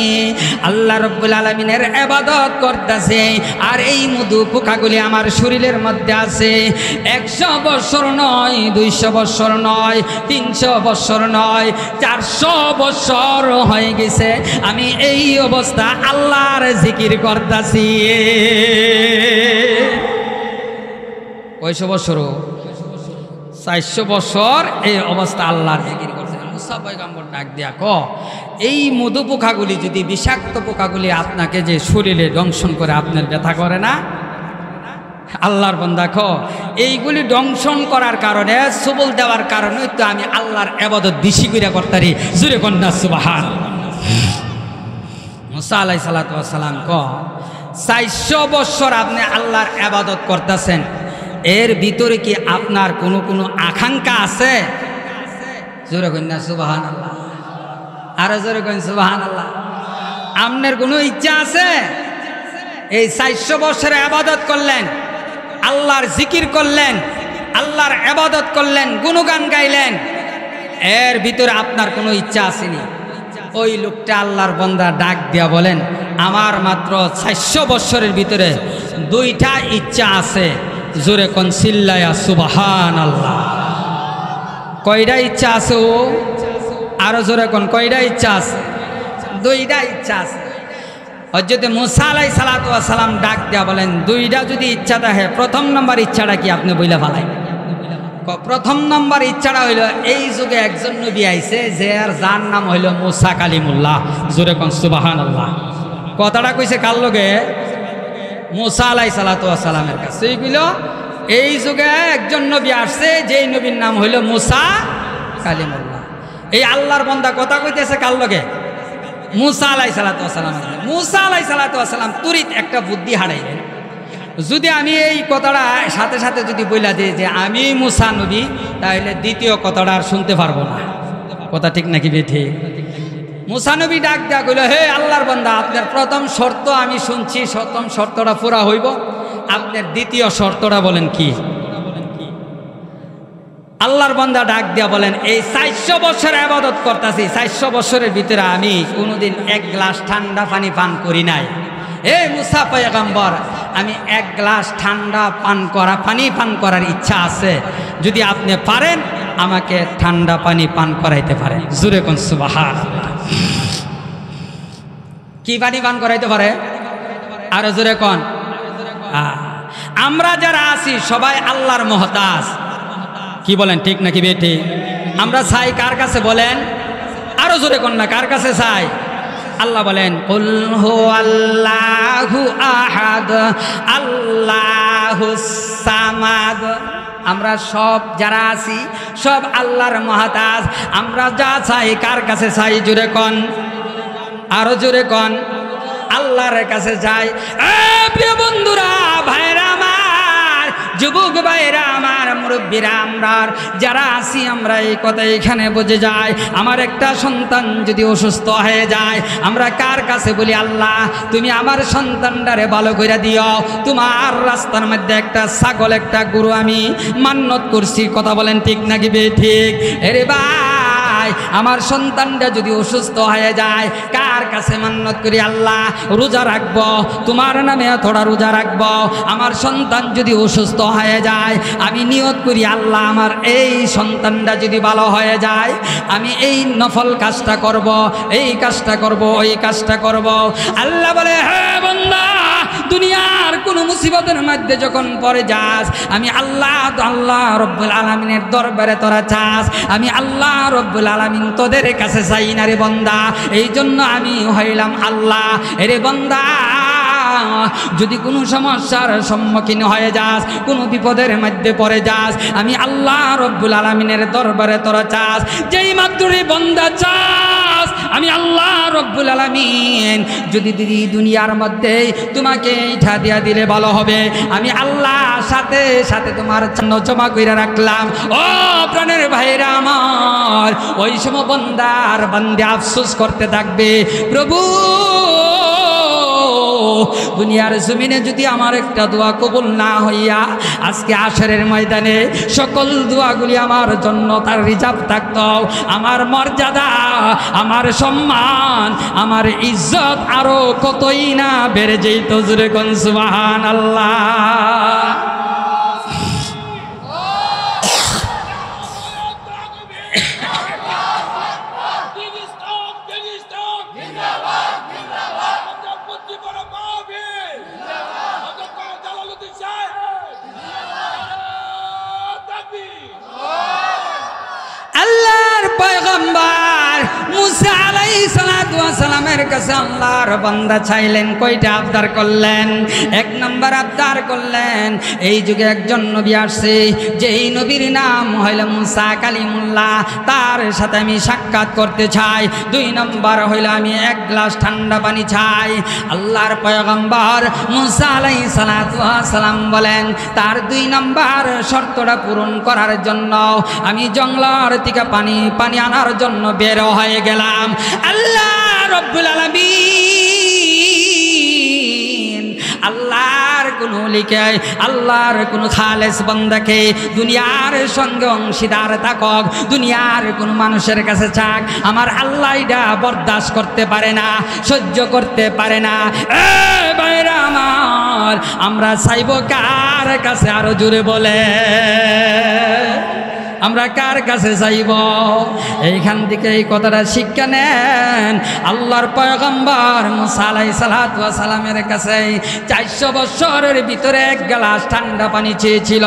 আল্লাহ রব্বুল আলামিনের ইবাদত করতেছি, আর এই মধু পোকাগুলি আমার শরীরের মধ্যে আছে। 100 বছর নয়, 200 বছর নয়, 300 বছর নয়, 400 বছর হয়ে গেছে আমি এই অবস্থা আল্লাহর জিকির করতেছি। 100 বছর 400 বছর এই অবস্থা আল্লাহর জিকির করছে। মুসা পয়গম্বর ডাক দিয়া এই মধু পোকাগুলি যদি, বিষাক্ত পোকাগুলি আপনাকে যে শরীরে দংশন করে আপনার ব্যথা করে না? আল্লাহর বান্দা এইগুলি দংশন করার কারণে, সবল দেওয়ার কারণে তো আমি আল্লাহর ইবাদত বেশি করে করতারি। জোরে কন্যা সুবহান। মুসা আলাইহিস সালাতু ওয়াস সালাম 400 বছর আপনি আল্লাহর ইবাদত করতেছেন, এর ভিতরে কি আপনার কোনো আকাঙ্ক্ষা আছে? জোরে কন্যা সুবহানাল্লাহ। আরো জোরে কন্যা সুবহানাল্লাহ। আপনার কোনো ইচ্ছা আছে? এই 400 বছরে ইবাদত করলেন, আল্লাহর জিকির করলেন, আল্লাহর ইবাদত করলেন, গুণগান গাইলেন, এর ভিতরে আপনার কোনো ইচ্ছা আসেনি? ওই লোকটা আল্লাহর বান্দা ডাক দিয়া বলেন, আমার মাত্র 400 বছরের ভিতরে 2টা ইচ্ছা আছে। জোরে কোন চিল্লায়া সুবহানাল্লাহ। কয়টা ইচ্ছা আছে? ও আরো জোরে কোন কয়টা ইচ্ছা আছে? 2টা ইচ্ছা আছে। হযরত মুসা আলাইহিস সালাতু ওয়াস সালাম ডাক দিয়া বলেন, 2টা যদি ইচ্ছা থাকে, প্রথম নম্বর ইচ্ছাটা কি আপনি বইলা ফেলাই? প্রথম নম্বর ইচ্ছাটা হইল, এই যুগে একজন নবী আইছে যার নাম হইল মুসা কালিমুল্লাহ। জোরে কোন সুবহানাল্লাহ। কথাটা কইছে কার লগে? মুসা আলাইহিস সালাতু ওয়াস সালামের কাছে। এইগুলো এই যুগে একজন নবী আসছে, যেই নবীর নাম হইল মুসা কালিমুল্লাহ। এই আল্লাহর বান্দা কথা কইতেছে কার লগে? মুসা আলাইহিস সালাতু ওয়াস সালাম। মুসা আলাইহিস সালাতু ওয়াস সালাম তুরিত একটা বুদ্ধি হারাইলেন। যদি আমি এই কথাটা সাথে সাথে যদি বইলা দিই যে আমি মুসা নবী, তাহলে দ্বিতীয় কথাটা আর শুনতে পারবো না। কথা ঠিক নাকি বেঠি? মুসা নবী ডাক দেয়া কইল, হে আল্লাহর বান্দা, আপনার প্রথম শর্ত আমি শুনছি, প্রথম শর্তটা পুরা হইব, আপনার দ্বিতীয় শর্তটা বলেন কি? আল্লাহর বান্দা ডাক দিয়া বলেন, এই 400 বছর ইবাদত করতেছি, 400 বছরের ভিতরে আমি কোনোদিন 1 গ্লাস ঠান্ডা পানি পান করি নাই। এই মুসা পয়গম্বর, আমি 1 গ্লাস ঠান্ডা পানি পান করার ইচ্ছা আছে। যদি আপনি পারেন আমাকে ঠান্ডা পানি পান করাইতে পারেন। জোরে কোন সুবহানাল্লাহ। কি পানি পান করাইতে পারে? আরো জোরে কোন। আমরা যারা আছি সবাই আল্লাহর মুহতাজ। কি বলেন, ঠিক নাকি বেটি? আমরা চাই কার কাছে বলেন? আরো জোরে কোন না, কার কাছে চাই? আল্লাহ বলেন, কুল হুয়াল্লাহু আহাদ আল্লাহুস সামাদ। আমরা সব যারা আছি সব আল্লাহর মুহতাজ। আমরা যা চাই কার কাছে চাই? জোরে কোন, আরো জোরে কোন। আল্লাহর কাছে যাই। প্রিয় বন্ধুরা, ভাইরা আমার, যুবক ভাইরা আমার, মুরব্বীরা, আমরা যারা আছি আমরা এই কথা এখানে বুঝে যাই। আমার একটা সন্তান যদি অসুস্থ হয়ে যায়, আমরা কার কাছে বলি? আল্লাহ তুমি আমার সন্তানটারে ভালো করে দিও। তোমার রাস্তার মধ্যে একটা ছাগল, একটা গরু আমি মান্নত করছি। কথা বলেন ঠিক নাকি ঠিক? এরে ভাই, আমার সন্তানটা যদি অসুস্থ হয়ে যায়, কার কাছে মান্নত করি? আল্লাহ রোজা রাখবো, তোমার নামে থোড়া রোজা রাখবো। আমার সন্তান যদি অসুস্থ হয়ে যায়, আমি নিয়ত করি আল্লাহ আমার এই সন্তানটা যদি ভালো হয়ে যায়, আমি এই নফল কাজটা করব, এই কাজটা করব, ওই কাজটা করব। আল্লাহ বলে, হে বান্দা, দুনিয়ার কোন মুসিবতের মধ্যে যখন পড়ে যাস, আমি আল্লাহ রব্বুল আলামিনের দরবারে তোরা চাস, আমি আল্লাহ রব্বুল আলামিন তোদের কাছে চাই না রে বান্দা। এই জন্য আমি হইলাম আল্লাহ। এরে বান্দা, যদি কোনো সমস্যার সম্মুখীন হয়ে যাস, কোনো বিপদের মধ্যে পড়ে যাস, আমি আল্লাহ রব্বুল আলামিনের দরবারে তোরা চাস। যেই মাত্রই বান্দা চাস, আমি আল্লাহ রব্বুল আলামিন যদি দুনিয়ার মধ্যে তোমাকে ইঠা দিয়া দিলে ভালো হবে, আমি আল্লাহ সাথে সাথে তোমার জন্য জমা করে রাখলাম। ও প্রাণের ভাইরা আমার, ওই সময় বান্দার বান্দে আফসোস করতে থাকবে, প্রভু দুনিয়ার জমিনে যদি আমার একটা দোয়া কবুল না হইয়া আজকে আসরের ময়দানে সকল দোয়াগুলি আমার জন্য তার রিজার্ভ থাকতো, আমার মর্যাদা, আমার সম্মান, আমার ইজ্জত আরো কতই না বেড়ে যেত। জোরে কোন সুবহানাল্লাহ। আল্লাহর পয়গম্বর মুসা আলাইহিস সালাতু ওয়াস সালামের কাছে আল্লাহর বান্দা চাইলেন, কয়টা আবদার করলেন? এক নম্বর আবদার করলেন, এই যুগে একজন নবী আসছে, যেই নবীর নাম হইল মুসা কালিমুল্লাহ, তার সাথে আমি সাক্ষাৎ করতে চাই। দুই নম্বর হইল আমি এক গ্লাস ঠান্ডা পানি চাই। আল্লাহর পয়গম্বর মুসা আলাইহিস সালাতু ওয়াস সালাম বলেন, তার দুই নম্বর শর্তটা পূরণ করার জন্য আমি জঙ্গলার থেকে পানি আনার জন্য বের হয়ে গেলাম। আল্লাহ রব্বুল আলামিন আল্লাহর কোন ওলিকে, আল্লাহর কোন খালেস বান্দাকে দুনিয়ার সঙ্গে অংশীদার থাকক, দুনিয়ার কোন মানুষের কাছে চাক, আমার আল্লাহ এটা বরদাস্ত করতে পারে না, সহ্য করতে পারে না। ভাইরা আমার, আমরা চাইব কার কাছে? আরো জোরে বলে, আমরা কার কাছে চাইব? এইখান থেকে এই কথাটা শিক্ষা নেন। আল্লাহর পয়গম্বর মুসা আলাইহিস সালাতু ওয়াস সালামের কাছে 400 বছরের ভিতরে এক গ্লাস ঠান্ডা পানি চেয়েছিল,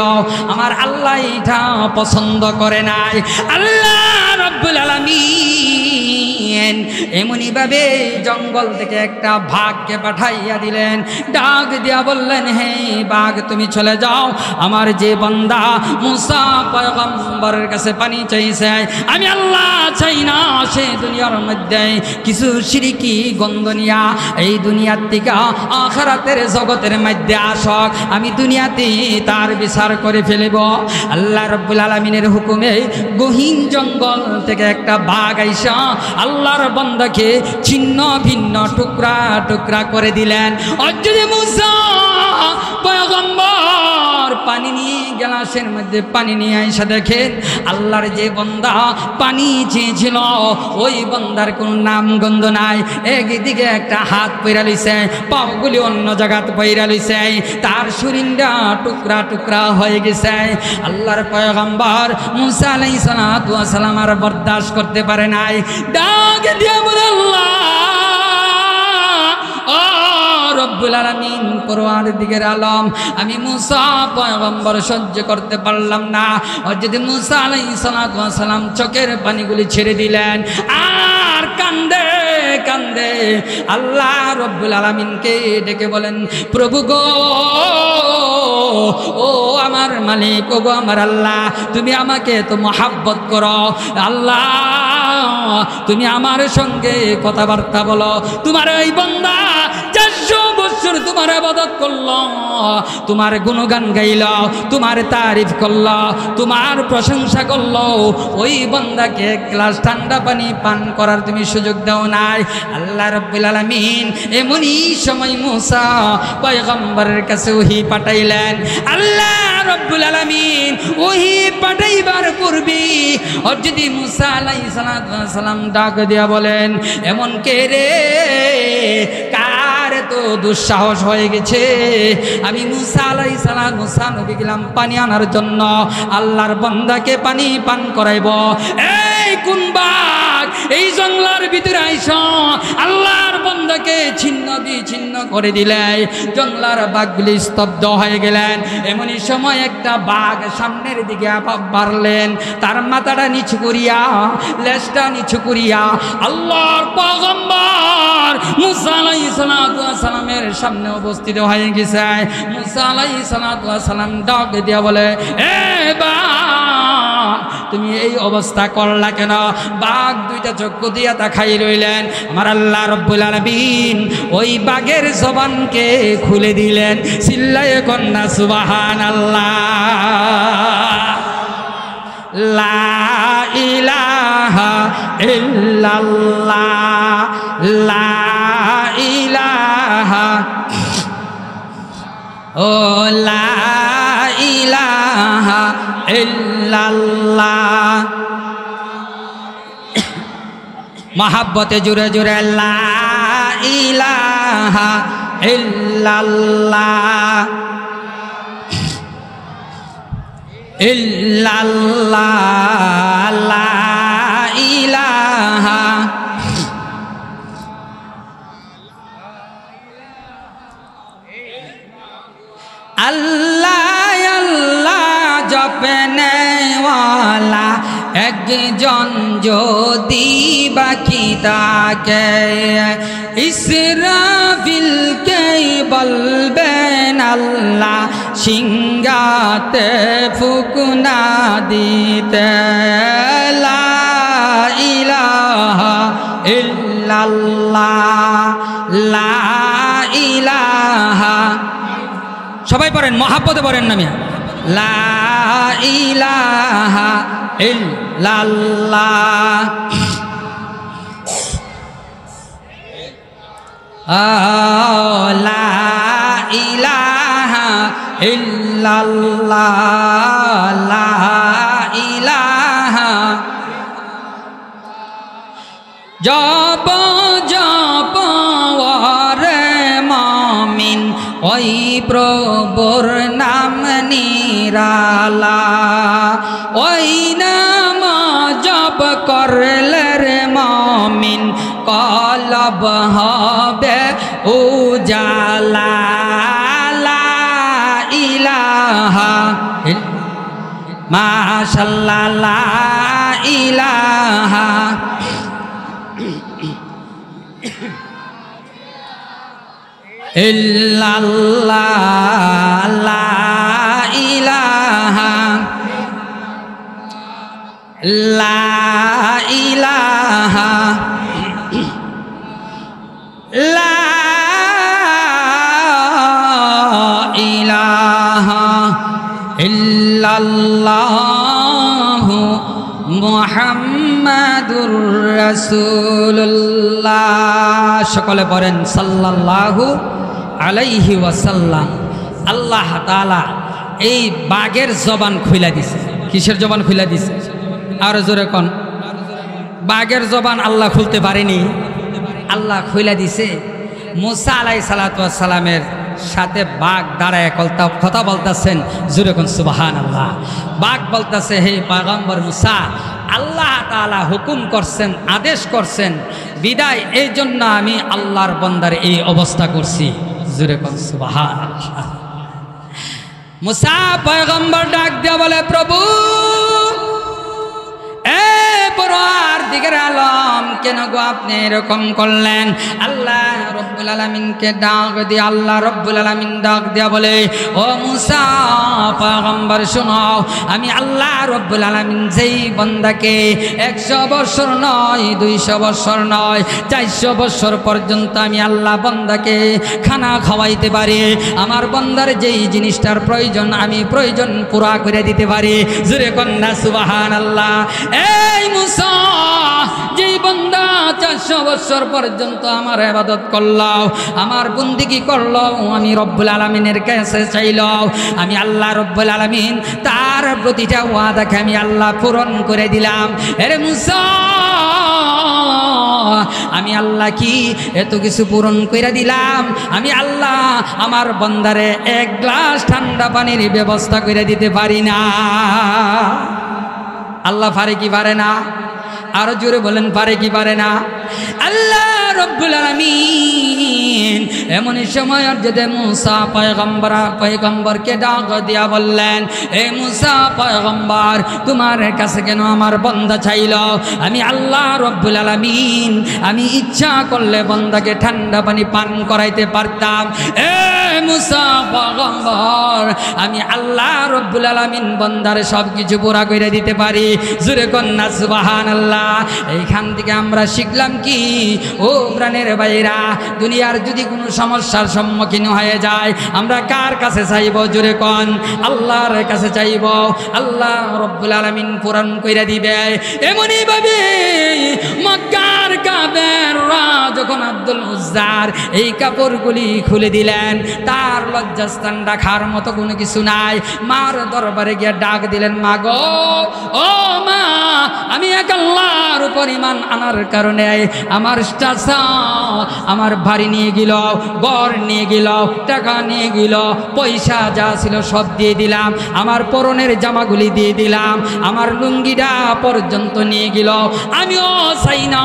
আমার আল্লাহ এটা পছন্দ করে নাই। আল্লাহ রব্বুল আলামিন এমনি ভাবে জঙ্গল থেকে একটা বাঘকে পাঠাইয়া দিলেন, ডাক দিয়া বললেন, হে বাঘ তুমি চলে যাও, আমার যে বান্দা মুসা পয়গম্বরের কাছে পানি চাইছে, আমি আল্লাহ চাই না সে দুনিয়ার মধ্যে কিছু শিরকি গন্ধ নিয়া এই দুনিয়ার থেকে আখিরাতের জগতের মধ্যে আসক, আমি দুনিয়াতে তার বিচার করে ফেলব। আল্লাহ রব্বুল আলামিনের হুকুমে গহীন জঙ্গল থেকে একটা বাঘ আইসা আল্লাহর বান্দাকে ছিন্ন ভিন্ন টুকরা টুকরা করে দিলেন। যদি মুসা পয়গম্বর পানি নিয়ে গ্লাসের মধ্যে পানি নিয়ে আইসা দেখেন আল্লাহর যে বান্দা পানি চেয়েছিল ওই বান্দার কোনো নাম গন্ধ নাই, একদিকে একটা হাত পইরা লইছে, পাগুলি অন্য জায়গাত পইরা লইছে, তার শরীরটা টুকরা টুকরা হয়ে গেছে। আল্লাহর পয়গম্বর মুসা আলাইহিস সালাতু ওয়াস সালাম আর বরদাস্ত করতে পারে নাই, ডাক দিয়ে বলে, আল্লাহ রব্বুল আলামিন পরওয়ারদিগার আলম, আমি মুসা পয়গম্বর সহ্য করতে পারলাম না। আর যদি মুসা আলাইহিস সালাতু ওয়াস সালাম চোখের পানিগুলি ছেড়ে দিলেন আর কান্দে কান্দে আল্লাহ রব্বুল আলামিনকে ডেকে বলেন, প্রভু গো, ও আমার মালিক, ও গো আমার আল্লাহ, তুমি আমাকে তো মহাব্বত করো, আল্লাহ তুমি আমার সঙ্গে কথাবার্তা বলো। তোমার এই বান্দা 400 বছর তোমার ইবাদত করলো, তোমার গুণগান গাইল, তোমার তারিফ করলো, তোমার প্রশংসা করলো, ওই বান্দাকে এক গ্লাস ঠান্ডা পানি পান করার তুমি সুযোগ দাও নাই। আল্লাহ রাব্বুল আলামিন এমনই সময় মুসা পয়গম্বরের কাছে ওহী পাঠাইলেন। আল্লাহ রাব্বুল আলামিন ওহী পাঠাইবার পূর্বে আর যদি মুসা আলাইহিস সালাম ডাক দিয়া বলেন, এমন কে রে, কার তো দুঃসাহস হয়ে গেছে, আমি মুসা আলাইহিস সালাম মুসা নবী গেলাম পানি আনার জন্য, আল্লাহর বান্দাকে পানি পান করাইব, এই কোন বাঘ এই জঙ্গলার ভিতরে আইসা আল্লাহর বান্দাকে ছিন্ন বিচ্ছিন্ন করে দিলে, জঙ্গলার বাঘগুলি স্তব্ধ হয়ে গেলেন। এমনই সময় একটা বাঘ সামনের দিকে বাড়লেন, তার মাথাটা নিচু করিয়া লেজটা নিচু করিয়া আল্লাহর পয়গম্বর মুসা আলাইহিস সালামের সামনে উপস্থিত হয়ে গেছে। মুসা আলাইহিস সালাম ডাক দিয়া বলে, এ বাঘ তুমি এই অবস্থা করলা কেন? বাঘ দুইটা চক্ষু দিয়া তাকাই রইলেন। আমার আল্লাহ রব্বুল আলামিন ওই বাঘের জবানকে খুলে দিলেন। চিল্লায়ে কন্যা সুবহানাল্লাহ। লা ইলাহা ইল্লাল্লাহ, লা ইলাহা ও লা ইলাহা ইল্লাল্লাহ। মহাব্বতে জুড়ে জুড়ে লা ইলাহা ইল্লাল্লাহ ইল্লাল্লাহ লা ইলাহা আল্লাহ আল্লাহ জপনে ওয়ালা একজন যদি বাকি তাকে ইসরাফিলকে বলবেন আল্লাহ সিংহাতে ফুকনা দিতে লা ইলাহা ইল্লাল্লাহ লা ইলাহা। সবাই পড়েন, মহাব্বতে পড়েন না মিয়া। লা ইলাহা ইল্লাল্লাহ লা ইলাহা ইল্লাল্লাহ লা ইলাহা। জপ জপ ওরে মুমিন ওই প্রভুর নাম নিরালা, ওই নাম জপ করলে রে মুমিন কলব হবে উজালা। লা ইলাহা মাশাআল্লাহ লা ইলাহা ইল্লাল্লাহ লা ইলাহা লা ইলাহা লা ইলাহা ইল্লাল্লাহু মুহাম্মাদুর রাসূলুল্লাহ। সকলে পড়েন সাল্লাল্লাহু আলাইহি ওয়াসাল্লাম। আল্লাহ তাআলা এই বাঘের জবান খুলে দিছে। কিসের জবান খুলে দিছে? আর জোরে কোন। বাঘের জবান আল্লাহ খুলতে পারেনি, আল্লাহ খুলে দিছে। মুসা আলাইহিস সালাতু ওয়াস সালামের সাথে বাঘ দাঁড়ায় কথা বলতেছেন, জোরে কোন সুবহানাল্লাহ। বাঘ বলতেছে, হে পয়গম্বর মুসা, আল্লাহ তাআলা হুকুম করছেন, আদেশ করছেন, বিদায় এই জন্য আমি আল্লাহর বান্দার এই অবস্থা করছি। জোরে কোন সুবহানাল্লাহ। মুসা পয়গম্বর ডাক দিয়া বলে, প্রভু পরওয়ারদিগার আলম, কেন গো আপনি এরকম করলেন? আল্লাহ রব্বুল আলামিনকে ডাক দিয়ে আল্লাহ রব্বুল আলামিন ডাক দিয়া বলে, ও মুসা পয়গম্বর শোনো, আমি আল্লাহ রব্বুল আলামিন যেই বান্দাকে 100 বছর নয়, 200 বছর নয়, 400 বছর পর্যন্ত আমি আল্লাহ বান্দাকে খানা খাওয়াইতে পারি, আমার বান্দার যেই জিনিসটার প্রয়োজন আমি প্রয়োজন পুরা করে দিতে পারি। জোরে কন্যা সুবহানাল্লাহ। এই মুসা, যেই বান্দা 400 বছর পর্যন্ত আমার ইবাদত করলো, আমার বন্দেগী করলো, আমি রব্বুল আলামিনের কাছে চাইলো, আমি আল্লাহ রব্বুল আলামিন তার প্রতিটা ওয়াদাকে আমি আল্লাহ পূরণ করে দিলাম। এরে মুসা, আমি আল্লাহ কি এত কিছু পূরণ করে দিলাম, আমি আল্লাহ আমার বান্দারে 1 গ্লাস ঠান্ডা পানির ব্যবস্থা করে দিতে পারি না? আল্লাহ পারে কি পারে না? আরো জোরে বলেন, পারে কি পারে না? আল্লাহ রব্বুল আলামিন এমনই সময় যদি মুসা পয়গম্বরকে ডাক দিয়া বললেন, এ মুসা পয়গম্বর, তোমার কাছে কেন আমার বান্দা চাইল? আমি আল্লাহ রব্বুল আলামিন আমি ইচ্ছা করলে বান্দাকে ঠান্ডা পানি পান করাইতে পারতাম। এ মুসা পয়গম্বর, আমি আল্লাহ রব্বুল আলামিন বান্দার সব কিছু পুরা করে দিতে পারি। জোরে কন্যা সুবহানাল্লাহ। এইখান থেকে আমরা শিখলাম কি, ও প্রাণের ভাইরা, দুনিয়ার যদি কোনো সমস্যার সম্মুখীন হয়ে যায় আমরা কার কাছে চাইব? জোরে কোন। আল্লাহর কাছে চাইব, আল্লাহ রব্বুল আলামিন পূরণ কইরা দিবে। এমনই ভাবে মক্কার কাফেররা যখন আব্দুল উজ্জার এই কাপড়গুলি খুলে দিলেন, তার লজ্জাস্থান রাখার মতো কোনো কিছু নাই। মার দরবারে গিয়ে ডাক দিলেন, মা গো, ও মা, আমি এক আল্লাহর উপর ঈমান আনার কারণে আমার চাচা আমার বাড়ি নিয়ে গেল, ঘর নিয়ে গেল, টাকা নিয়ে গেল, পয়সা যা ছিল সব দিয়ে দিলাম, আমার পরনের জামাগুলি দিয়ে দিলাম, আমার লুঙ্গিটা পর্যন্ত নিয়ে গেল। আমিও চাই না,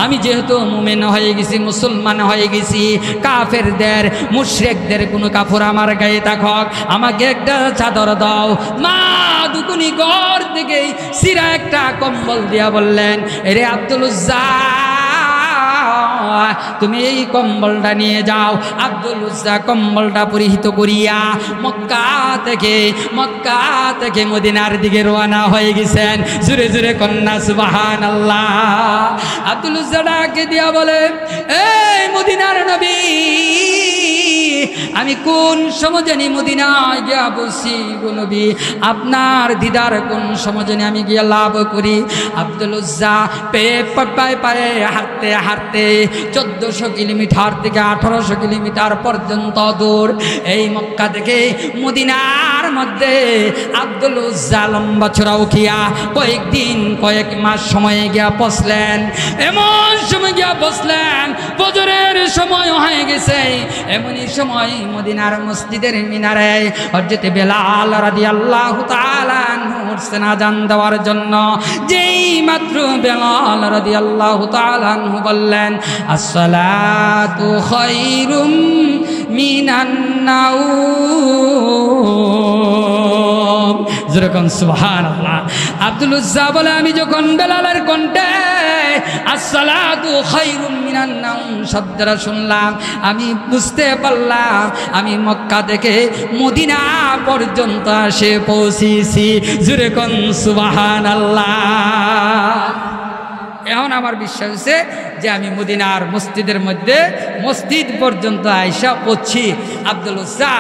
আমি যেহেতু মুমিন হয়ে গেছি, মুসলমান হয়ে গেছি, কাফেরদের মুশরিকদের কোনো কাপড় আমার গায়ে থাকক, আমাকে একটা চাদর দাও। মা দুকুনি ঘর থেকে সিরা একটা কম্বল দিয়া বললেন, এরে আব্দুল উজ্জা, তুমি এই কম্বলটা নিয়ে যাও। আব্দুল উজ্জা কম্বলটা পরিহিত করিয়া মক্কা থেকে মদিনার দিকে রওনা হয়ে গেছেন। জুরে জুরে কন্যা সুবহানাল্লাহ। আব্দুল উজ্জা ডাকে দিয়া বলে, এই মদিনার নবী, আমি কোন সময় জানি মদিনায় গিয়া বসি গো নবী, আপনার দিদার কোন সময় জানি আমি গিয়া লাভ করি। আব্দুল উজ্জা পায়ে হাঁটতে হাঁটতে 1400 কিলোমিটার থেকে 1800 কিলোমিটার পর্যন্ত দূর এই মক্কা থেকে মদিনার মধ্যে আব্দুল উজ্জা লম্বা চূড়া উঠিয়া কয়েক মাস সময়ে গিয়া বসলেন। এমন সময় গিয়া বসলেন, ফজরের সময় হয়ে গেছে। এমনই সময় মদিনার মসজিদের মিনারে হযরত বেলাল রাদিয়াল্লাহু তাআলা আনহু উঠছেন আযান দেওয়ার জন্য। যেই মাত্র বেলাল রাদিয়াল্লাহু তাআলা আনহু বললেন, আসসালাতু খায়রুম মিনান নাওম, যেরকম সুবহানাল্লাহ। আব্দুল উজ্জা বলে, আমি যখন বেলালের কণ্ঠে আসসালাতু খায়রুম মিনান নাওম শব্দটা শুনলাম, আমি বুঝতে পারলাম আমি মক্কা থেকে মদিনা পর্যন্ত এসে পৌঁছেছি। জুরে কোন সুবহানাল্লাহ। এখন আমার বিশ্বাস হচ্ছে যে আমি মদিনার মসজিদের মধ্যে মসজিদ পর্যন্ত আইসা পড়ছি। আব্দুল উজ্জা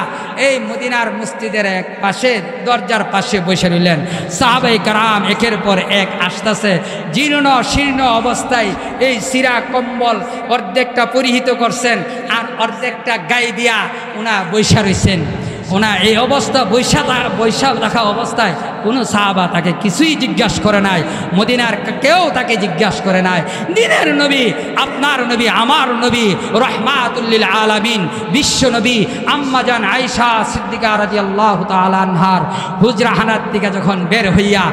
এই মদিনার মসজিদের এক পাশে দরজার পাশে বসে রইলেন। সাহাবায়ে কেরাম একের পর এক আসতেছে, জীর্ণ শীর্ণ অবস্থায় এই সিরা কম্বল অর্ধেকটা পরিহিত করছেন আর অর্ধেকটা গায়ে দিয়া ওনা বৈশা রইছেন। ওনা এই অবস্থা বৈশা রাখা অবস্থায় কোনো সাহাবা তাকে কিছুই জিজ্ঞাসা করে নাই, মদিনার কেউ তাকে জিজ্ঞাসা করে নাই। দিনের নবী, আপনার নবী, আমার নবী, রহমাতুল লিল আলামিন, বিশ্ব নবী আম্মা জান আয়েশা সিদ্দিকা রাদিয়াল্লাহু তাআলা আনহার হুজরাখানার দিকে যখন বের হইয়া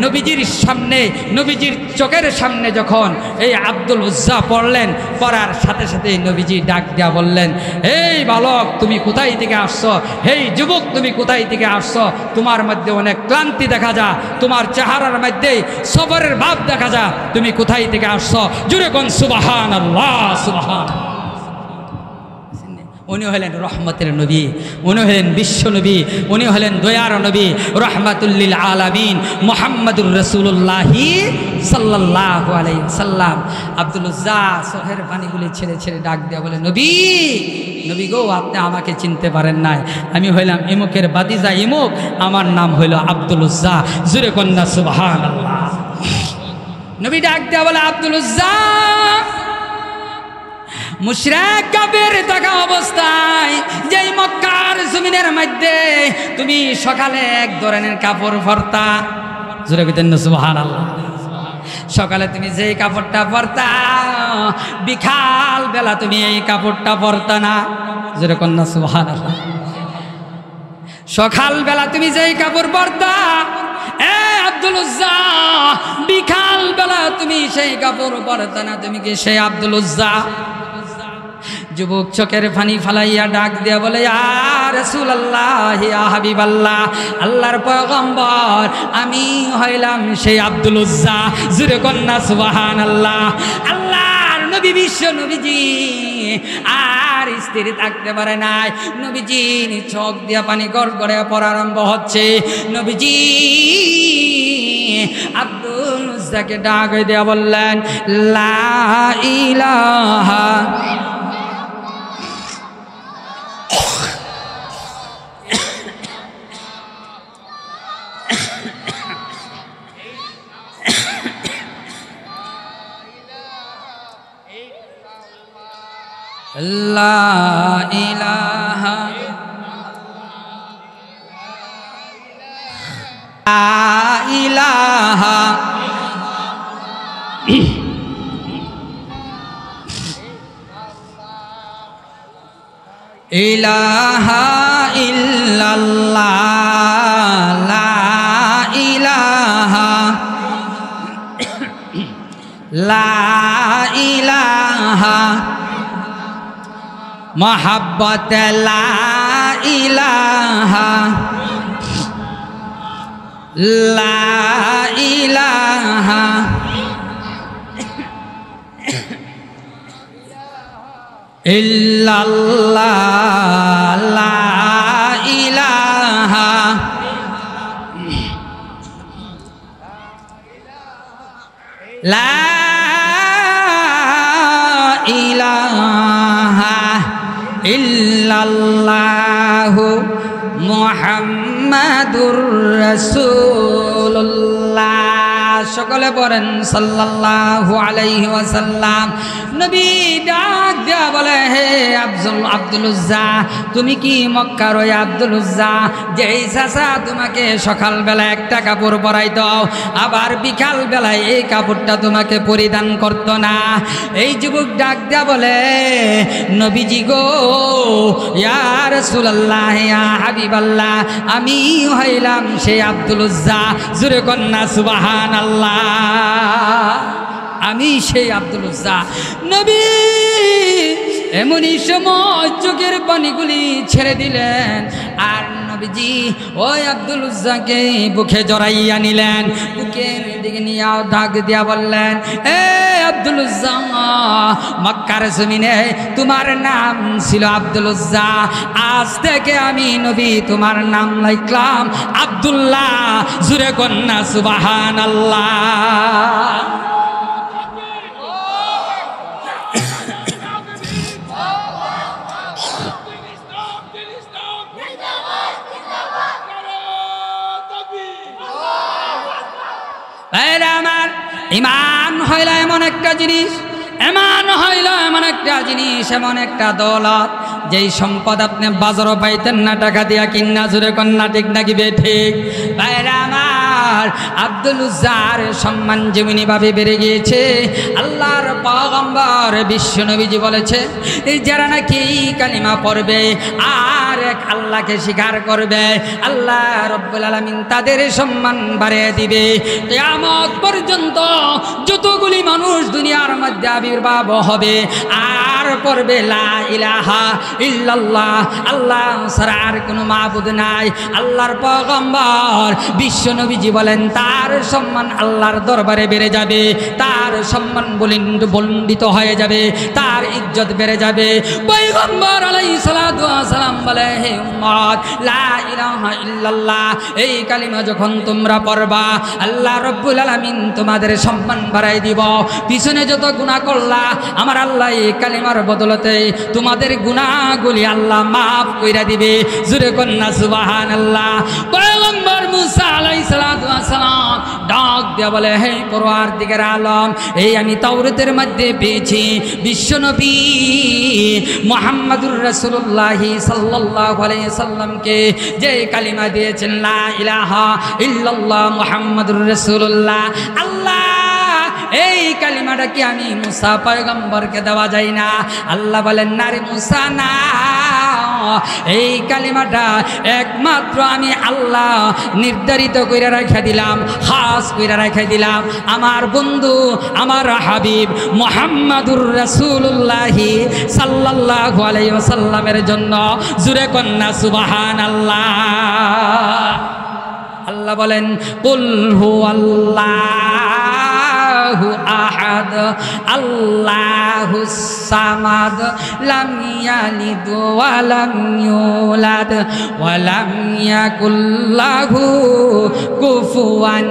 নবীজির সামনে, নবীজির চোখের সামনে যখন এই আব্দুল উজ্জা পড়লেন, পড়ার সাথে সাথে নবীজি ডাক দিয়া বললেন, এই বালক, তুমি কোথায় থেকে আসছো? এই যুবক, তুমি কোথায় থেকে আসছো? তোমার মধ্যে অনেক ক্লান্তি দেখা যায়, তোমার চেহারার মধ্যে সবরের ভাব দেখা যায়, তুমি কোথায় থেকে আসছো? জুরে কোন সুবহানাল্লাহ, সুবহানাল্লাহ। উনি হলেন রহমতের নবী, উনি হলেন বিশ্ব নবী, উনি হলেন দয়ার নবী, রহমাতুল লিল আলামিন মুহাম্মাদুর রাসূলুল্লাহি সাল্লাল্লাহু আলাইহি ওয়াসাল্লাম। আব্দুল উজ্জা চোখের পানিগুলি ছেড়ে ছেড়ে ডাক দেয়া বলে, নবী, নবী গো, আপনি আমাকে চিনতে পারেন নাই, আমি হইলাম ইমুকের বাদিজা ইমুক, আমার নাম হইল আব্দুল উজ্জা। জুরে কন্যা সুবহানাল্লাহ। নবী ডাক দেয়া বলে, আব্দুল উজ্জা, মুশরিক কাফের থাকা অবস্থায় যেই মক্কার জমিনের মধ্যে তুমি সকালে এক ধরনের কাপড় পরতা, জোরে কইতেন না সুবহানাল্লাহ। সকালে তুমি যেই কাপড়টা পরতা, বিকাল বেলা তুমি এই কাপড়টা পরতা না, জোরে কন্যা সুবহানাল্লাহ। সকাল বেলা তুমি যেই কাপড় পরতা, আব্দুল উজ্জা, বিকাল বেলা তুমি সেই কাপড় পরতা না, তুমি কি সেই আব্দুল উজ্জা? যুবক চোখের পানি ফালাইয়া ডাক দিয়া বলে, ইয়া রাসূলুল্লাহ, ইয়া হাবিবাল্লাহ, আল্লাহর পয়গম্বর, আমি হইলাম সেই আব্দুল উজ্জা। জুরে কন্যা সুবহানাল্লাহ। আল্লাহর নবী, বিশ্ব নবীজি আর স্থির থাকতে পারে নাই। নবীজি চোখ দিয়া পানি গড় গড়ে পড়া আরম্ভ হচ্ছে। নবীজি আব্দুল উজ্জাকে ডাক দিয়া বললেন, লা ইলাহা লা ইলাহা ইলাহা ইল্লাল্লাহ লা ইলাহা লা ইলাহা মোহাব্বত লা ইলাহা লা ইলাহা ইল্লাল্লাহ লা ইলাহা লা ইলাহা ইল্লাল্লাহু মুহাম্মাদুর রাসূলুল্লাহ। সকলে পড়েন সাল্লাল্লাহু আলাইহি ওয়াসাল্লাম। নবী ডাক দিয়া বলে, হে আব্দুল উজ্জা, তুমি কি মক্কার ওই আব্দুল উজ্জা যেই চাচা তোমাকে সকালবেলা একটা কাপড় পরাইতো, আবার বিকাল বেলায় এই কাপড়টা তোমাকে পরিধান করতো না? এই যুবক ডাক দিয়া বলে, নবীজি গো, ইয়া রাসূলুল্লাহ, ইয়া হাবিবাল্লাহ, আমি হইলাম সেই আব্দুল উজ্জা। জোরে কন্যা সুবহানাল্লাহ। আমি সেই আব্দুল উজ্জা। নবী এমনই সময় চোখের পানিগুলি ছেড়ে দিলেন, আর নবীজি ওই আব্দুল উজ্জাকে বুকে জড়াইয়া নিলেন। বুকের দিকে নিয়ে ডাক দিয়া বললেন, এ আব্দুল উজ্জা, মক্কার জমিনে তোমার নাম ছিল আব্দুল উজ্জা, আজ থেকে আমি নবী তোমার নাম লিখলাম আব্দুল্লাহ। জোরে কন্যা সুবহানাল্লাহ। আমার ঈমান হইল এমন একটা জিনিস, এমন হইল এমন একটা জিনিস, এমন একটা দৌলত, যেই সম্পদ আপনি বাজারও পাইতেন না টাকা দিয়া কিনা। জোরে কন্যা ঠিক নাকি বেঠিক? ভাইরা আমার, আব্দুল উজ্জার সম্মান যেমনি ভাবে বেড়ে গিয়েছে, আল্লাহর পয়গম্বর বিশ্ব নবীজি বলেছে, যারা নাকি কালিমা পড়বে আর এক আল্লাহকে স্বীকার করবে, আল্লাহ রব্বুল আলামিন তাদের সম্মান বাড়িয়ে দিবে। কিয়ামত পর্যন্ত যতগুলি মানুষ দুনিয়ার মধ্যে আবির্ভাব হবে আর পড়বে লা ইলাহা ইল্লাল্লাহ, আল্লাহ ছাড়া আর কোনো মাবুদ নাই, আল্লাহর পয়গম্বর বিশ্ব নবীজি বলেন তার সম্মান আল্লাহর দরবারে বেড়ে যাবে, তার সম্মান বলিন্দিত হয়ে যাবে, তার ইজ্জত বেড়ে যাবে। পয়গম্বর আলাইহিস সালাতু ওয়াস সালাম বলে, হে উম্মত, লা ইলাহা ইল্লাল্লাহ এই কালিমা যখন তোমরা পড়বা, আল্লাহ রব্বুল আলামিন তোমাদের সম্মান বাড়াই দিব। পিছনে যত গুনাহ করলা, আমার আল্লাহ এই কালিমার বদলতে তোমাদের গুনাহগুলি আল্লাহ মাফ কইরা দিবে। জোরে কন্যা সুবহানাল্লাহ। পয়গম্বর মুসা আলাইহিস সালাতু ওয়াস সালাম ডাক দিয়া বলে, হে পরওয়ারদিগার আলম, এই আমি তাওরাতের মধ্যে পেয়েছি বিশ্বনবী মুহাম্মদুর রাসূলুল্লাহ সাল্লাল্লাহু আলাইহি সাল্লামকে যে কালিমা দিয়েছেন লা ইলাহা ইল্লাল্লাহ মুহাম্মাদুর রাসূলুল্লাহ, আল্লাহ এই কালিমাটা কি আমি মুসা পয়গম্বরকে দেওয়া যায় না? আল্লাহ বলেন, না রে মুসা, না, এই কালিমাটা একমাত্র আমি আল্লাহ নির্ধারিত কইরা রাখা দিলাম, খাস কইরা রাখা দিলাম আমার বন্ধু, আমার হাবিব মুহাম্মাদুর রাসূলুল্লাহ সাল্লাল্লাহু আলাইহি ওয়াসাল্লামের জন্য। জোরে কন্যা সুবহানাল্লাহ। আল্লাহ বলেন, কুল হুয়াল্লাহু আহাদ আল্লাহুস সামাদ লাম ইয়ালিদ ওয়া লাম ইউলাদ ওয়া লাম ইয়াকুল লাহু কুফুয়ান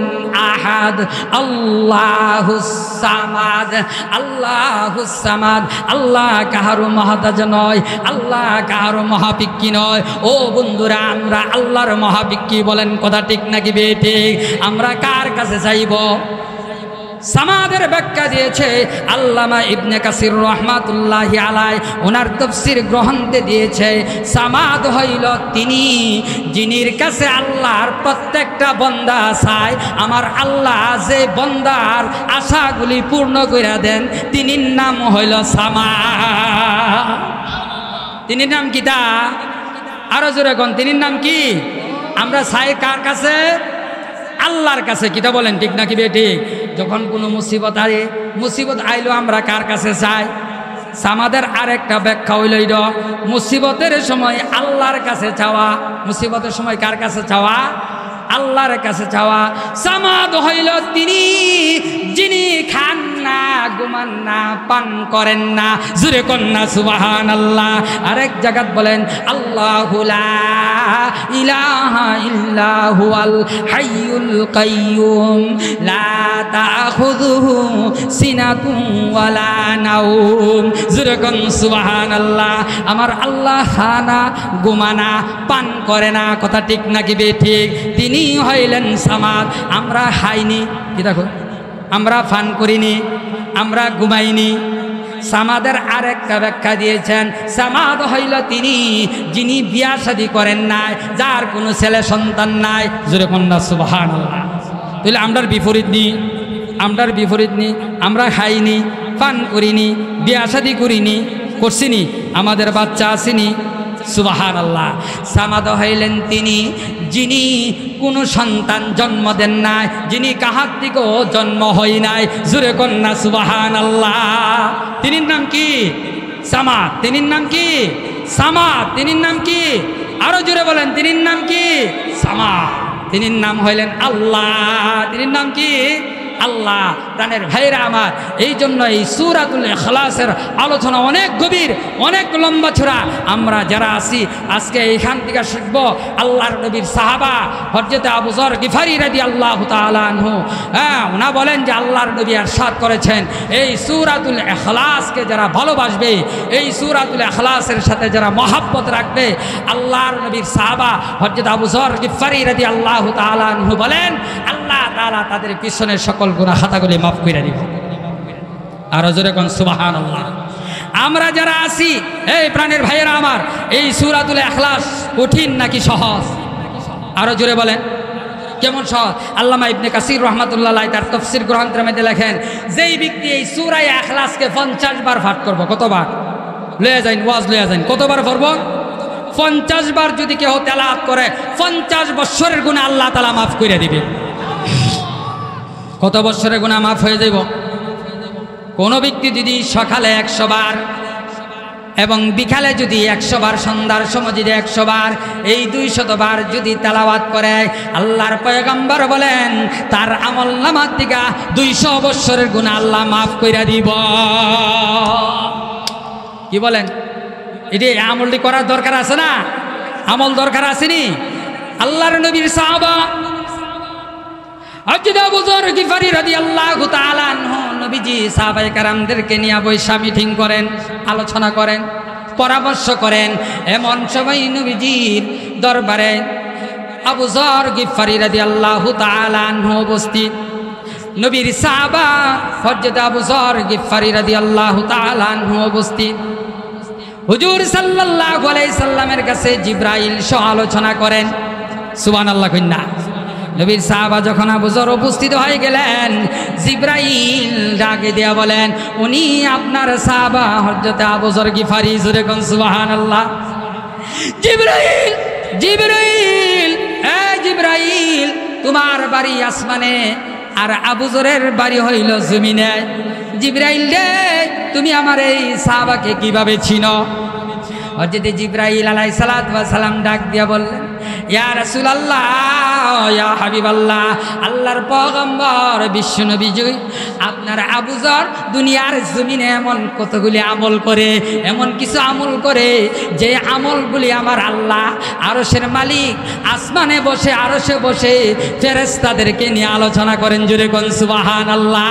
আহাদ। আল্লাহুস সামাদ, আল্লাহুস সামাদ, আল্লাহ কাহারও মহাতাজ নয়, আল্লাহ কাহারও মহাপিক্কি নয়। ও বন্ধুরা, আমরা আল্লাহর মহাপিক্কি, বলেন কথা ঠিক নাকি বেঠিক? আমরা কার কাছে চাইব? সামাদের ব্যাখ্যা দিয়েছে আল্লামা ইবনে কাসির রহমাতুল্লাহি আলাইহি, ওনার তাফসীর গ্রন্থে দিয়েছে সামাদ হইল তিনি যিনির কাছে আল্লাহর প্রত্যেকটা বান্দা চায়, আমার আল্লাহ যে বান্দার আশাগুলি পূর্ণ করে দেন, তিনির নাম হইল সামাদ। তিনির নাম কি? তা আরো জোরে কোন, তিনির নাম কি? আমরা চাই কার কাছে? আল্লাহর কাছে। কিতা বলেন, ঠিক নাকি বেঠিক? যখন কোনো মুসিবত আইলো আমরা কার কাছে চাই? সামাদের আরেকটা ব্যাখ্যা হইল মুসিবতের সময় আল্লাহর কাছে চাওয়া। মুসিবতের সময় কার কাছে চাওয়া? আল্লাহর কাছে চাওয়া। সামাদ হইল তিনি যিনি খান না, ঘুমান না, পান করেন না। জুরে কন্যা সুবহানাল্লাহ। আরেক জায়গাত বলেন আল্লাহু লা ইলাহা ইল্লা হুয়াল হাইয়ুল কাইয়ুম লা তাখুযুহু সিনাতুন ওয়ালা নাওম। জুরে কন সুবহানাল্লাহ। আমার আল্লাহ খানা, ঘুমানা, পান করে না। কথা ঠিক নাকি বেঠিক? তিনি হইলেন সামাদ। আমরা খাইনি, কি দেখো, আমরা পান করিনি, আমরা ঘুমাইনি। সামাদের আরেকটা ব্যাখ্যা দিয়েছেন সামাদ হইল তিনি যিনি বিয়া শাদী করেন নাই, যার কোনো ছেলে সন্তান নাই। জোরে কন্যা সুবহানাল্লাহ। তাহলে আমরার বিপরীত নি, আমরা খাইনি, পান করিনি, বিয়া শাদী করিনি, করছিনি, আমাদের বাচ্চা আসেনি। সুবহানাল্লাহ। সামাদ হইলেন তিনি যিনি কোনো সন্তান জন্ম দেন নাই, যিনি কাহার থেকেও জন্ম হই নাই। জোরে কন্যা সুবহানাল্লাহ। তিনির নাম কি? সামাদ। তিনির নাম কি? সামাদ। তিনির নাম কি? আরো জোরে বলেন, তিনির নাম কি? সামাদ। তিনির নাম হইলেন আল্লাহ। তিনির নাম কি? আল্লাহ। প্রাণের ভাইরা আমার, এই জন্য এই সূরাতুল ইখলাসের আলোচনা অনেক গভীর, অনেক লম্বা ছড়া। আমরা যারা আছি আজকে এইখান থেকে শিখব আল্লাহর নবীর সাহাবা হযরত আবু যর গিফারি রাদিয়াল্লাহু তাআলা আনহু, ওনা বলেন যে আল্লাহর নবী ইরশাদ করেছেন এই সূরাতুল ইখলাসকে যারা ভালোবাসবে, এই সূরাতুল ইখলাসের সাথে যারা মহব্বত রাখবে, আল্লাহর নবীর সাহাবা হযরত আবু যর গিফারি রাদিয়াল্লাহু তাআলা আনহু বলেন আল্লাহ তাআলা তাদের পিছনের সকল গুনাহ খাতাগুলি মাফ করে দিব। আরো জোরে কোন সুবহানাল্লাহ। আমরা যারা আছি এই প্রাণের ভাইয়েরা আমার, এই সূরাতুল ইখলাস কঠিন নাকি সহজ? আরো জোরে বলেন, কেমন সহজ? আল্লামা ইবনে কাসির রাহমাতুল্লাহ আলাইহি তার তাফসীর গ্রন্থের মধ্যে লেখেন, যেই ব্যক্তি এই সূরা ইখলাসকে 50 বার পাঠ করব, কতবার লয়ে যাইন, ওয়াজ লয়ে যাইন, কতবার পড়ব? 50 বার যদি কেউ তেলাওয়াত করে 50 বছরের গুনাহ আল্লাহ তাআলা মাফ করে দিবে। কত বছরের গুনাহ মাফ হয়ে যাইব? কোন ব্যক্তি যদি সকালে 100 বার এবং বিকালে যদি 100 বার, সন্ধ্যার সময় যদি 100 বার, এই 200 বার যদি তেলাওয়াত করে, আল্লাহর পয়গম্বর বলেন তার আমলনামার থেকে 200 বছরের গুনাহ আল্লাহ মাফ করে দিব। কি বলেন? এটি আমলটি করার দরকার আছে না? আমল দরকার আসেনি? আল্লাহর নবীর সাহাবা হযরত আবু যর গিফারি রাদিয়াল্লাহু তাআলা আনহু নবীজি সাহাবায়ে কেরামদেরকে নিয়ে বৈশা মিটিং করেন, আলোচনা করেন, পরামর্শ করেন। এমন সময় নবীজির দরবারে আবু যর গিফারি রাদিয়াল্লাহু তাআলা আনহু উপস্থিত। নবীর সাহাবা হযরত আবু যর গিফারি রাদিয়াল্লাহু তাআলা আনহু উপস্থিত। হুজুর সাল্লাল্লাহু আলাইহি সাল্লামের কাছে জিবরাইল সহ আলোচনা করেন। সুবহানাল্লাহ কইনা। নবীর সাহাবা যখন আবু যর উপস্থিত হয়ে গেলেন, জিবরাইল ডাকে দিয়া বলেন উনি আপনার সাহাবা হযরত আবু যর গিফারি। জোরে কোন সুবহানাল্লাহ। জিবরাইল, জিবরাইল, জিবরাইল, তোমার বাড়ি আসমানে আর আবু যরের বাড়ি হইল জমিনে। জিবরাইল রে, তুমি আমার এই সাহাবাকে কিভাবে চিনো? হযরত জিবরাইল আলাইহিস সালাতু ওয়াস সালাম ডাক দিয়া বললেন, ইয়া রাসূলুল্লাহ, ইয়া হাবিবাল্লাহ, আল্লাহর পয়গম্বর বিশ্ব নবীজি, আপনার আবু যর দুনিয়ার জমিনে এমন কতগুলি আমল করে, এমন কিছু আমল করে যে আমলগুলি আমার আল্লাহ আরশের মালিক আসমানে বসে, আরশে বসে ফেরেশতাদেরকে নিয়ে আলোচনা করেন। জোরে কোন সুবহানাল্লাহ।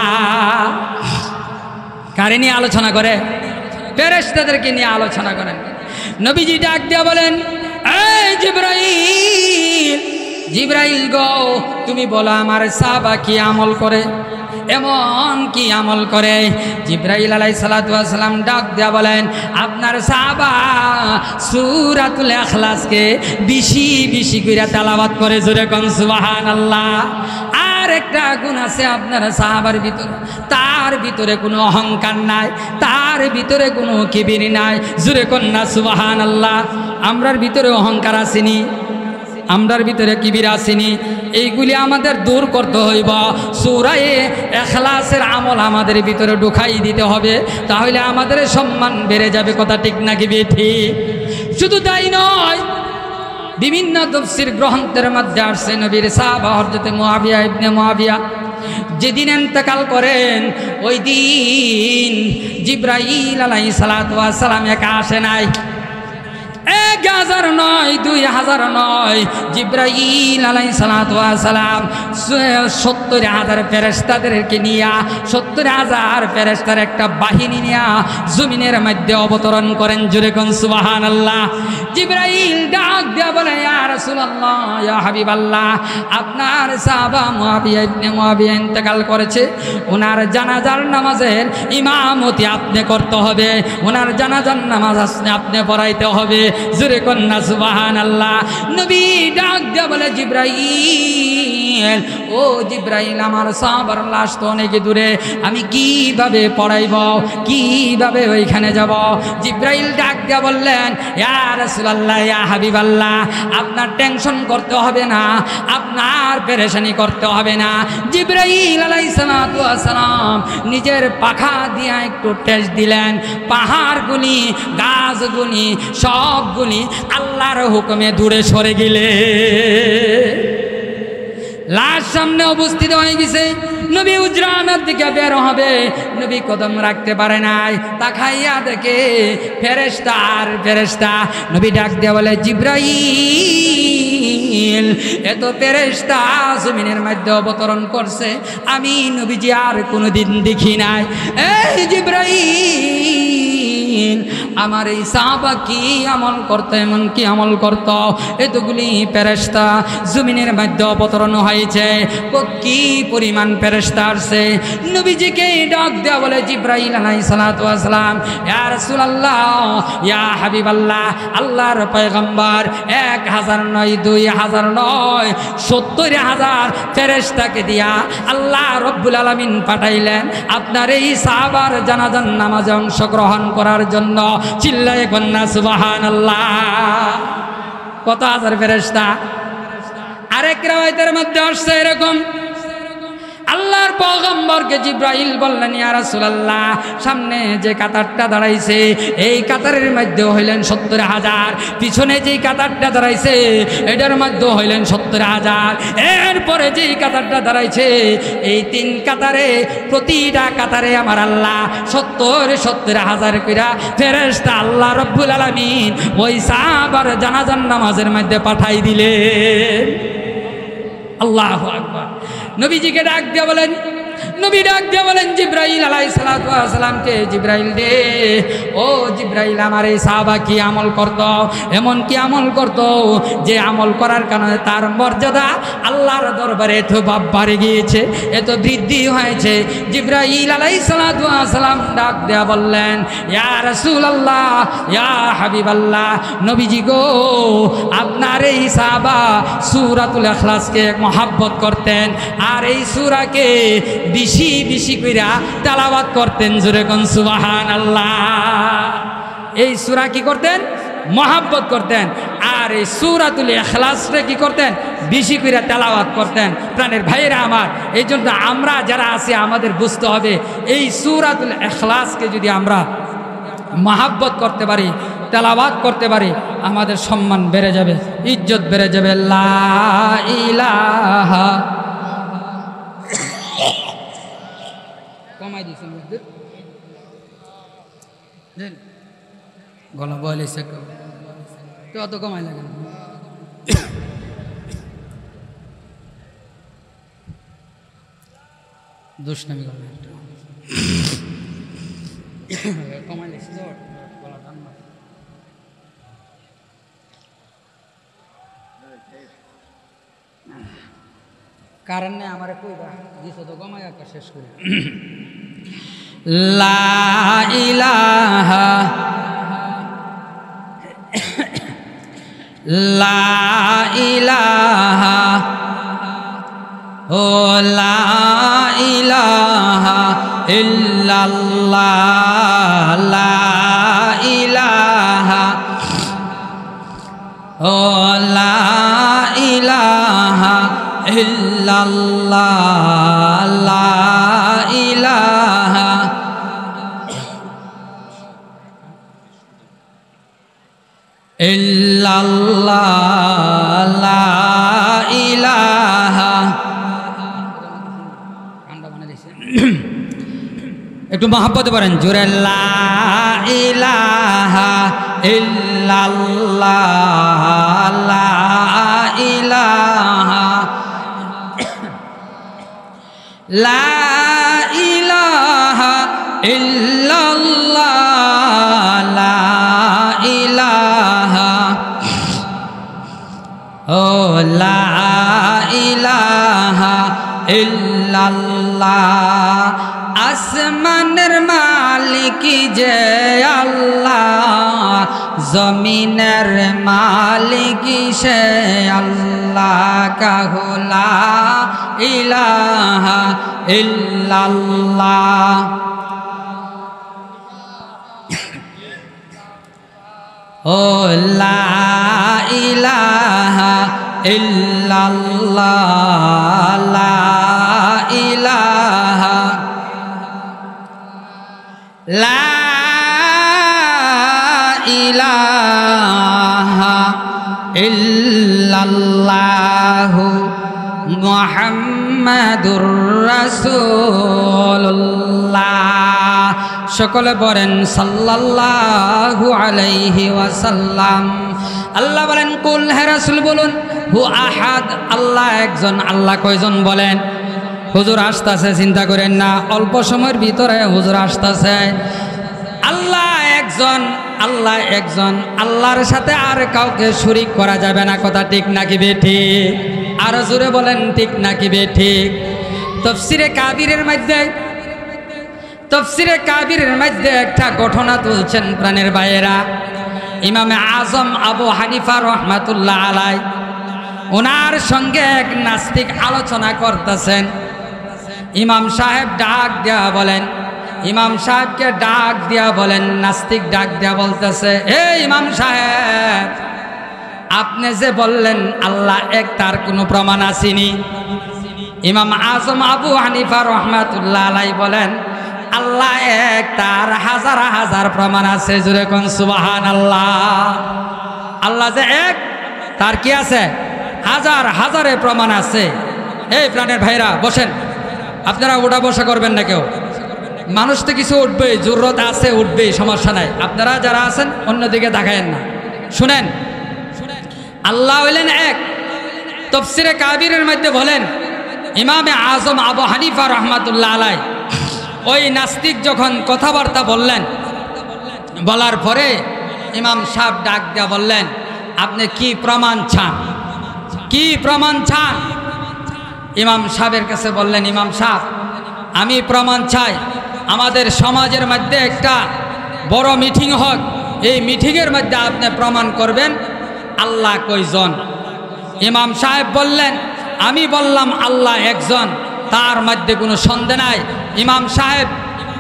কারে নিয়ে আলোচনা করে? ফেরেশতাদেরকে নিয়ে আলোচনা করেন। নবীজি ডাক দিয়া বলেন, এই জিবরাইল, জিবরাইল গো, তুমি বলো আমার সাহাবা কি আমল করে? এমন কি আমল করে? জিবরাইল আলাইহিস সালাতু ওয়াস সালাম ডাক দিয়া বলেন, আপনার সাহাবা সূরাতুল ইখলাসকে বেশি বেশি করে তেলাওয়াত করে, জোরে কোন সুবহানাল্লাহ। আর একটা গুণ আছে আপনার সাহাবার ভিতরে, তার ভিতরে কোনো অহংকার নাই, তার ভিতরে কোনো কিবির নাই, জোরে কোন না সুবহানাল্লাহ। আমরার ভিতরে অহংকার আসেনি, আমরার ভিতরে কিবির আসেনি, এইগুলি আমাদের দূর করতে হইব। সূরা ইখলাসের আমল আমাদের ভিতরে ঢুকাই দিতে হবে, তাহলে আমাদের সম্মান বেড়ে যাবে। কথা ঠিক নাকি ঠিক? শুধু তাই নয়, বিভিন্ন তাফসীর গ্রন্থের মধ্যে আসছে নবীর সাহাবা হযরত মুআবিয়া ইবনে মুআবিয়া যেদিন ইন্তেকাল করেন, ওই দিন জিবরাইল আলাইহিস সালাতু ওয়াস সালাম একা আসে নাই, 1000 নয়, 2000 নয়, জিবরাইল আলাইহিস সালাতু ওয়াস সালাম 70,000 ফেরেশতাদেরকে নিয়া, 70,000 ফেরেশতার একটা বাহিনী নিয়া জমিনের মধ্যে অবতরণ করেন। জোরে কোন সুবহানাল্লাহ। জিবরাইল ডাক দিয়া বলে, ইয়া রাসূলুল্লাহ, ইয়া হাবিবাল্লাহ, আপনার সাহাবা মুআবিয়া ইবনে মুআবিয়া ইন্তেকাল করেছে, ওনার জানাজার নামাজের ইমামতি আপনি করতে হবে, ওনার জানাজার নামাজ আপনি পড়াইতে হবে। জোরে কন্যা সুবহানাল্লাহ। নবী ডাক দিয়া বলে, জিবরাইল, ও জিবরাইল, আমার সাহাবার লাশ তো অনেক দূরে, আমি কিভাবে পড়াইব, কিভাবে ওইখানে যাব? জিবরাইল ডাক দিয়া বললেন, ইয়া রাসূলুল্লাহ, ইয়া হাবিবাল্লাহ, আপনার টেনশন করতে হবে না, আপনার পেরেশানি করতে হবে না। জিবরাইল আলাইহিস সালাতু ওয়াস সালাম নিজের পাখা দিয়া একটু টেস্ট দিলেন, পাহাড়গুলি, গাছগুলি, সবগুলি আল্লাহর হুকুমে দূরে সরে গেলে লাশ সামনে উপস্থিত হয়ে গেছে। নবী উজরানের দিকে বের হবে, নবী কদম রাখতে পারে নাই, তাকাইয়া দেখে ফেরেশতা আর ফেরেশতা। নবী ডাক দিয়ে বলে, জিবরাইল, এত ফেরেশতা জমিনের মধ্যে অবতরণ করছে, আমি নবীজি আর কোনোদিন দেখি নাই। এই জিবরাইল, আমার এই সাহাবা কি আমল করতো, এমন কি আমল করতো, এতগুলি ফেরেশতা জমিনের মধ্যে অবতরণ হয়েছে, কি পরিমাণ ফেরেশতা আসছে। নবীজিকে ডাক দেয়া বলে, জিবরাইল আলাইহিস সালাতু ওয়াস সালাম, ইয়া রাসূলুল্লাহ, ইয়া হাবিবাল্লাহ, আল্লাহর পয়গম্বর 1000 নয়, 2000 নয়, 70,000 ফেরেশতাকে দিয়া আল্লাহ রব্বুল আলামিন পাঠাইলেন আপনার এই সাহাবার জানাজার নামাজে অংশগ্রহণ করার জন্য। চিল্লায়ে কন্যা সুবহানাল্লাহ। কত হাজার ফেরেশতা! আরেক রাওয়ায়াতের মধ্যে আসছে এরকম, আল্লাহর পয়গম্বরকে জিবরাইল বললেন, ইয়া রাসূলুল্লাহ, সামনে যে কাতারটা দাঁড়াইছে এই কাতারের মধ্যে হইলেন 70,000, পিছনে যেই কাতারটা দাঁড়াইছে এটার মধ্যে হইলেন 70,000, এরপরে যেই কাতারটা দাঁড়াইছে এই 3 কাতারে, প্রতিটা কাতারে আমার আল্লাহ 70,000 কইরা ফেরেশতা আল্লাহ রব্বুল আলামিন ওই সাহাবার জানাজার নামাজের মধ্যে পাঠাই দিলেন। আল্লাহু আকবার। নবীজিকে ডাক দিয়া বলেন, নবী ডাক দিয়া বলেন জিবরাইল আলাইহিস সালাতু ওয়াস সালামকে, জিবরাইল রে, ও জিবরাইল, আমার এই সাহাবা কি আমল করত, এমন কি আমল করত যে আমল করার কারণে তার মর্যাদা আল্লাহর দরবারে এত বাড়ে গিয়েছে, এত বৃদ্ধি হয়েছে। জিবরাইল আলাইহিস সালাতু ওয়াস সালাম ডাক দিয়া বললেন, ইয়া রাসূলুল্লাহ, ইয়া হাবিবাল্লাহ, নবীজি গো, আপনার এই সাহাবা সূরাতুল ইখলাসকে মহব্বত করতেন, আর এই সূরাকে বেশি বেশি কইরা তেলাওয়াত করতেন। জোরে কোন সুবহানাল্লাহ। এই সূরা কি করতেন? মহব্বত করতেন। আর এই সূরাতুল ইখলাসকে কি করতেন? বেশি কইরা তেলাওয়াত করতেন। প্রাণের ভাইয়েরা আমার, এই জন্য আমরা যারা আছি আমাদের বুঝতে হবে, এই সূরাতুল ইখলাসকে যদি আমরা মহব্বত করতে পারি, তেলাওয়াত করতে পারি, আমাদের সম্মান বেড়ে যাবে, ইজ্জত বেড়ে যাবে। লা ইলাহা, কমাই দিয়েছেন গলা বলেছে তো, অত কমাই লাগে না, দুষ্টামি করবে একটু কমাই লেছে তো গলা টান না। কারণে আমার কইবা দিছো তো গমাই একটা শেষ করে লা ইলাহা লা ইলাহা ও লা ইলাহা ইল্লাল্লাহ লা ইলাহা ও লা ইলাহা ইল্লাল্লাহ লা ইলাহা ইল্লাল্লাহ লা ইলাহা একটু মহব্বত করেন জোরে লা ইলাহা ইল্লাল্লাহ লা ইলাহা লা ইলাহা ইল্লাল্লাহ লা ইলাহা ও লা ইলাহা ইল্লাল্লাহ আসমানের মালিক যে আল্লাহ জমিনের মালিক সে আল্লাহ কাহু লা ইলাহা ইল্লাল্লাহ ও লা ইলাহা ইল্লাল্লাহ লা ইলাহা লা ইলাহা ইল্লাল্লাহু মুহাম্মাদুর রাসূলুল্লাহ সকলে বলেন সাল্লাল্লাহু আলাইহি ওয়াসাল্লাম আল্লাহ বলেন কুল হে রাসূল বলুন হু আহাদ আল্লাহ একজন আল্লাহ কয়জন বলেন হুজুর আসতেছে চিন্তা করেন না অল্প সময়ের ভিতরে হুজুর আসতেছে আল্লাহ একজন আল্লাহর সাথে আর কাউকে শরীক করা যাবে না কথা ঠিক নাকি বেঠিক আরো জোরে বলেন ঠিক নাকি বেঠিক তাফসীরে কাবীরের মধ্যে একটা ঘটনা তুলছেন প্রাণের ভাইয়েরা ইমামে আজম আবু হানিফা রহমাতুল্লাহ আলাই ওনার সঙ্গে এক নাস্তিক আলোচনা করতেছেন ইমাম সাহেব ডাক দেয়া বলেন ইমাম সাহেবকে ডাক দেয়া বলেন নাস্তিক ডাক দেয়া বলতেছে হে ইমাম সাহেব আপনি যে বললেন আল্লাহ এক তার কোনো প্রমাণ আসেনি ইমাম আজম আবু হানিফা রহমাতুল্লাহ আলাই বলেন আল্লাহ এক তার হাজার হাজার প্রমাণ আছে জোরে কোন সুবহানাল্লাহ আল্লাহ যে এক তার কি আছে হাজার হাজারে প্রমাণ আছে এই প্রাণের ভাইরা বসেন আপনারা ওটা বসা করবেন না কেউ মানুষ তো কিছু উঠবে জরুরত আছে উঠবে সমস্যা নাই আপনারা যারা আছেন অন্যদিকে তাকায়েন না শুনেন আল্লাহ হইলেন এক তাফসীরে কাবীরের মধ্যে বলেন ইমামে আজম আবু হানিফা রহমাতুল্লাহ আলাই ওই নাস্তিক যখন কথাবার্তা বললেন বলার পরে ইমাম সাহেব ডাক দেয়া বললেন আপনি কি প্রমাণ চান ইমাম সাহেবের কাছে বললেন ইমাম সাহেব আমি প্রমাণ চাই আমাদের সমাজের মধ্যে একটা বড় মিটিং হোক এই মিটিংয়ের মধ্যে আপনি প্রমাণ করবেন আল্লাহ কয়জন ইমাম সাহেব বললেন আমি বললাম আল্লাহ একজন তার মধ্যে কোনো সন্দেহ নাই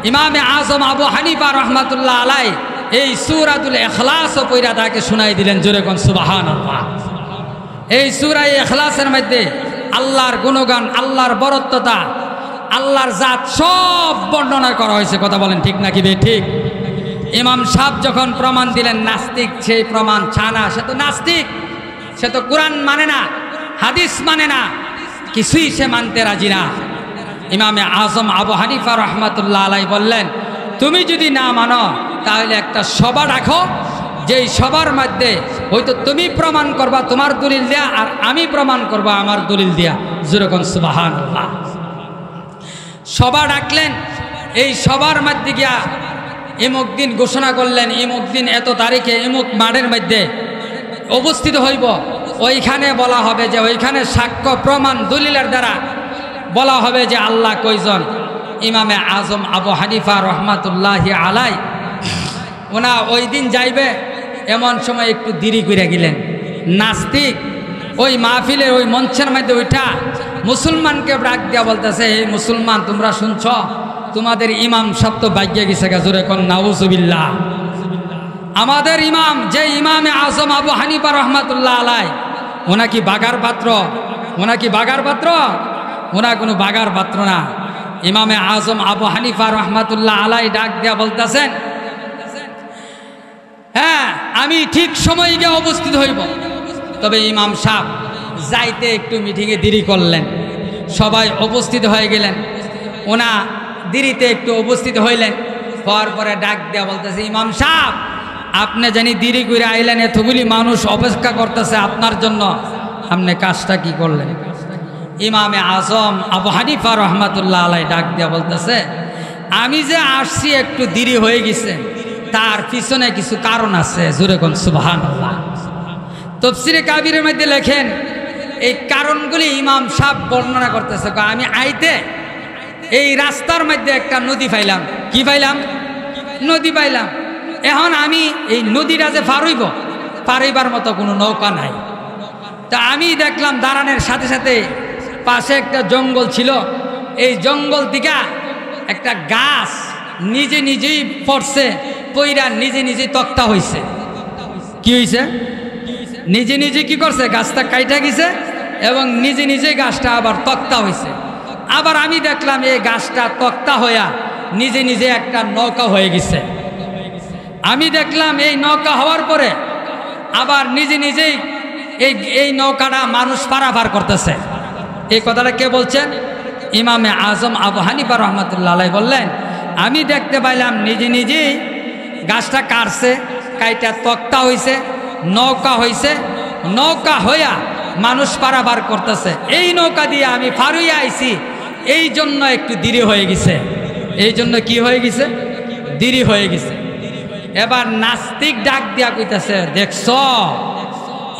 ইমামে আজম আবু হানিফা রহমাতুল্লাহ আলাই এই সূরাতুল ইখলাস পড়া তাকে শোনাই দিলেন জোরে কোন সুবহানাল্লাহ এই সূরা ইখলাসের মধ্যে আল্লাহর গুণগান আল্লাহর বরত্বতা আল্লাহর জাত সব বর্ণনা করা হয়েছে কথা বলেন ঠিক নাকি ঠিক ইমাম সাহেব যখন প্রমাণ দিলেন নাস্তিক সেই প্রমাণ ছানা সে তো নাস্তিক সে তো কোরআন মানে না হাদিস মানে না কিছুই সে মানতে রাজি না ইমামে আজম আবু হানিফা রহমাতুল্লাহ আলাই বললেন তুমি যদি না মানো তাহলে একটা সভা রাখো যেই সবার মধ্যে হয়তো তুমি প্রমাণ করবা তোমার দলিল দেয়া আর আমি প্রমাণ করবো আমার দলিল দেয়া যেরকম সুবহানাল্লাহ সভা ডাকলেন এই সবার মধ্যে গিয়া এমুক দিন ঘোষণা করলেন এমুক দিন এত তারিখে এমুক মাঠের মধ্যে উপস্থিত হইব ওইখানে বলা হবে যে ওইখানে সাক্ষ্য প্রমাণ দলিলের দ্বারা বলা হবে যে আল্লাহ কয়জন? ইমামে আজম আবু হানিফা রহমাতুল্লাহি আলাই ওনা ওই দিন যাইবে, এমন সময় একটু দেরি করে গেলেন। নাস্তিক ওই মাহফিলের ওই মঞ্চের মধ্যে ওইটা মুসলমানকে ডাক দিয়া বলতেছে, এই মুসলমান তোমরা শুনছ, তোমাদের ইমাম সব তো বাইকে গেছে গা, জোরে কোন নাউজুবিল্লাহ। আমাদের ইমাম যে ইমামে আজম আবু হানিফা রহমাতুল্লাহ আলাই, ওনা কি বাগার পাত্র? ওনা কি বাগার পাত্র? ওনা কোনো বাগার পাত্র না। ইমামে আজম আবু হানিফা রহমাতুল্লাহ আলাই ডাক দিয়া বলতেছেন, হ্যাঁ আমি ঠিক সময় গিয়ে উপস্থিত হইব। তবে ইমাম সাহেব যাইতে একটু মিটিংয়ে দেরি করলেন, সবাই উপস্থিত হয়ে গেলেন, ওনা দেরিতে একটু উপস্থিত হইলেন। হওয়ার পরে ডাক দেওয়া বলতেছে, ইমাম সাহেব আপনি জানি দেরি করে আইলেন, এতগুলি মানুষ অপেক্ষা করতেছে আপনার জন্য, আপনি কাজটা কি করলেন? ইমামে আজম আবু হানিফা রহমাতুল্লাহ আলাই ডাক দেওয়া বলতেছে, আমি যে আসছি একটু দেরি হয়ে গেছে, তার পিছনে কিছু কারণ আছে, জোরে কোন সুবহানাল্লাহ। তাফসীরে কাবীরের মধ্যে লেখেন, এই কারণগুলি ইমাম সাহেব বর্ণনা করতেছে। আমি আইতে এই রাস্তার মধ্যে একটা নদী পাইলাম। কি পাইলাম? নদী পাইলাম। এখন আমি এই নদীটা যে পারইবার মতো কোনো নৌকা নাই। তা আমি দেখলাম দাঁড়ানোর সাথে সাথে পাশে একটা জঙ্গল ছিল, এই জঙ্গল থেকে একটা গাছ নিজে নিজেই পড়ছে, পইরা নিজে নিজেই তক্তা হইছে। কি হইছে? নিজে নিজে কি করছে? গাছটা কাইটা গেছে এবং নিজে নিজে গাছটা আবার তক্তা হইছে। আবার আমি দেখলাম এই গাছটা তক্তা হইয়া নিজে নিজে একটা নৌকা হয়ে গেছে। আমি দেখলাম এই নৌকা হওয়ার পরে আবার নিজে নিজেই এই নৌকাটা মানুষ পারাপার করতেছে। এই কথাটা কে বলছেন? ইমামে আজম আবু হানিফা রহমাতুল্লাহ আলাই বললেন, আমি দেখতে পাইলাম নিজে নিজেই গাছটা কাটছে, কাইটা তক্তা হইছে, নৌকা হইছে, নৌকা হইয়া মানুষ পারাপার করতেছে। এই নৌকা দিয়ে আমি পার হইয়া আইছি, এই জন্য একটু দেরি হয়ে গেছে। এই জন্য কি হয়ে গেছে? দেরি হয়ে গেছে। এবার নাস্তিক ডাক দিয়া কইতাছে, দেখছ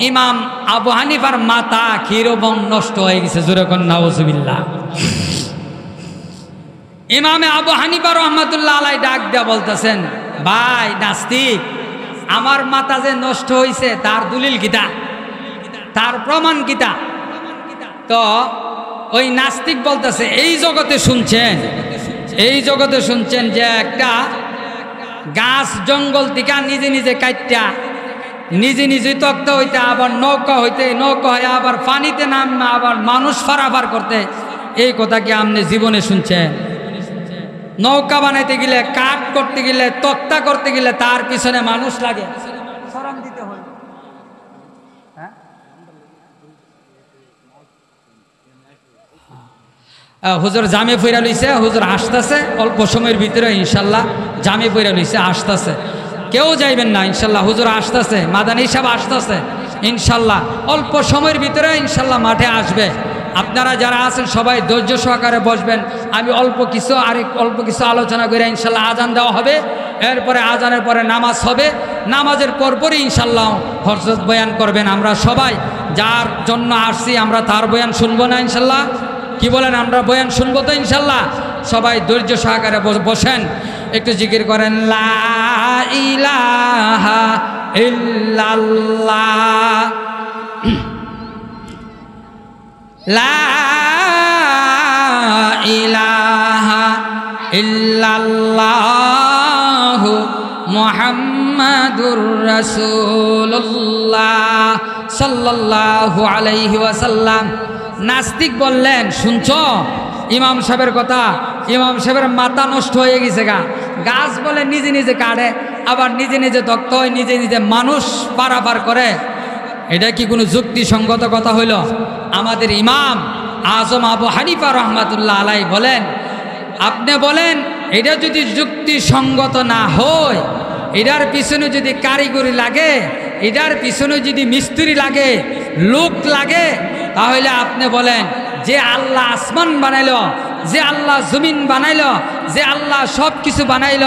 ইমাম আবু হানিফার মাথা কিরকম নষ্ট হয়ে গেছে, জোরে কোন নাউজুবিল্লাহ। ইমামে আবু হানিফা রহমাতুল্লাহ আলাই ডাক দিয়া বলতেছেন, ভাই নাস্তিক, আমার মাথা যে নষ্ট হয়েছে তার দলিল কিতা, তার প্রমাণ কিতা? তো ওই নাস্তিক বলতেছে, এই জগতে শুনছেন যে একটা গাছ জঙ্গল থেকে নিজে নিজে কাটটা নিজে নিজে তক্তা হইতে, আবার নৌকা হইতে, নৌকা হয়ে আবার পানিতে নামে, আবার মানুষ পারাপার করতে, এই কথা কি আপনি জীবনে শুনছেন? নৌকা বানাইতে গেলে, কাঠ করতে গেলে, তক্তা করতে গেলে তার পিছনে মানুষ লাগে, সরম দিতে হয়। হুজুর জামে পইরা লইছে, হুজুর আসতেছে অল্প সময়ের ভিতরে ইনশাল্লাহ, জামে পইরা লইছে, আসতেছে, কেউ যাইবেন না ইনশাল্লাহ, হুজুর আসতেছে, মাদানী সাহেব আসতেছে ইনশাল্লাহ, অল্প সময়ের ভিতরে ইনশাল্লাহ মাঠে আসবে। আপনারা যারা আছেন সবাই ধৈর্য সহকারে বসবেন। আমি অল্প কিছু আলোচনা করে ইনশাল্লাহ আজান দেওয়া হবে, এরপরে আজানের পরে নামাজ হবে, নামাজের পরপরই ইনশাল্লাহ হযরত বয়ান করবেন। আমরা সবাই যার জন্য আসছি আমরা তার বয়ান শুনবো না ইনশাল্লাহ? কি বলেন? আমরা বয়ান শুনবো তো ইনশাল্লাহ? সবাই ধৈর্য সহকারে বসেন, একটু জিকির করেন, লা ইলাহা ইল্লাল্লাহ, লা ইলাহা ইল্লাল্লাহ মুহাম্মাদুর রাসূলুল্লাহ সাল্লাল্লাহু আলাইহি ওয়াসাল্লাম। নাস্তিক বললেন, শুনছ ইমাম সাহেবের কথা? ইমাম সাহেবের মাথা নষ্ট হয়ে গেছে গা, গাছ বলে নিজে নিজে কাটে, আবার নিজে নিজে তক্ত হয়, নিজে নিজে মানুষ পারাপার করে। এটা কি কোনো যুক্তিসঙ্গত কথা হইল? আমাদের ইমাম আজম আবু হানিফা রহমাতুল্লাহ আলাই বলেন, আপনি বলেন এটা যদি যুক্তিসঙ্গত না হয়, এটার পিছনে যদি কারিগরি লাগে, এটার পিছনে যদি মিস্ত্রি লাগে, লোক লাগে, তাহলে আপনি বলেন যে আল্লাহ আসমান বানাইল, যে আল্লাহ জমিন বানাইল, যে আল্লাহ সব কিছু বানাইল,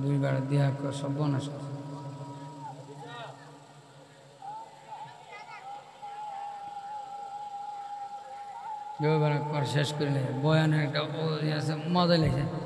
দুইবার দিয়া সর্বনাশ, শেষ করে বয়ানের একটা মজা লেগেছে।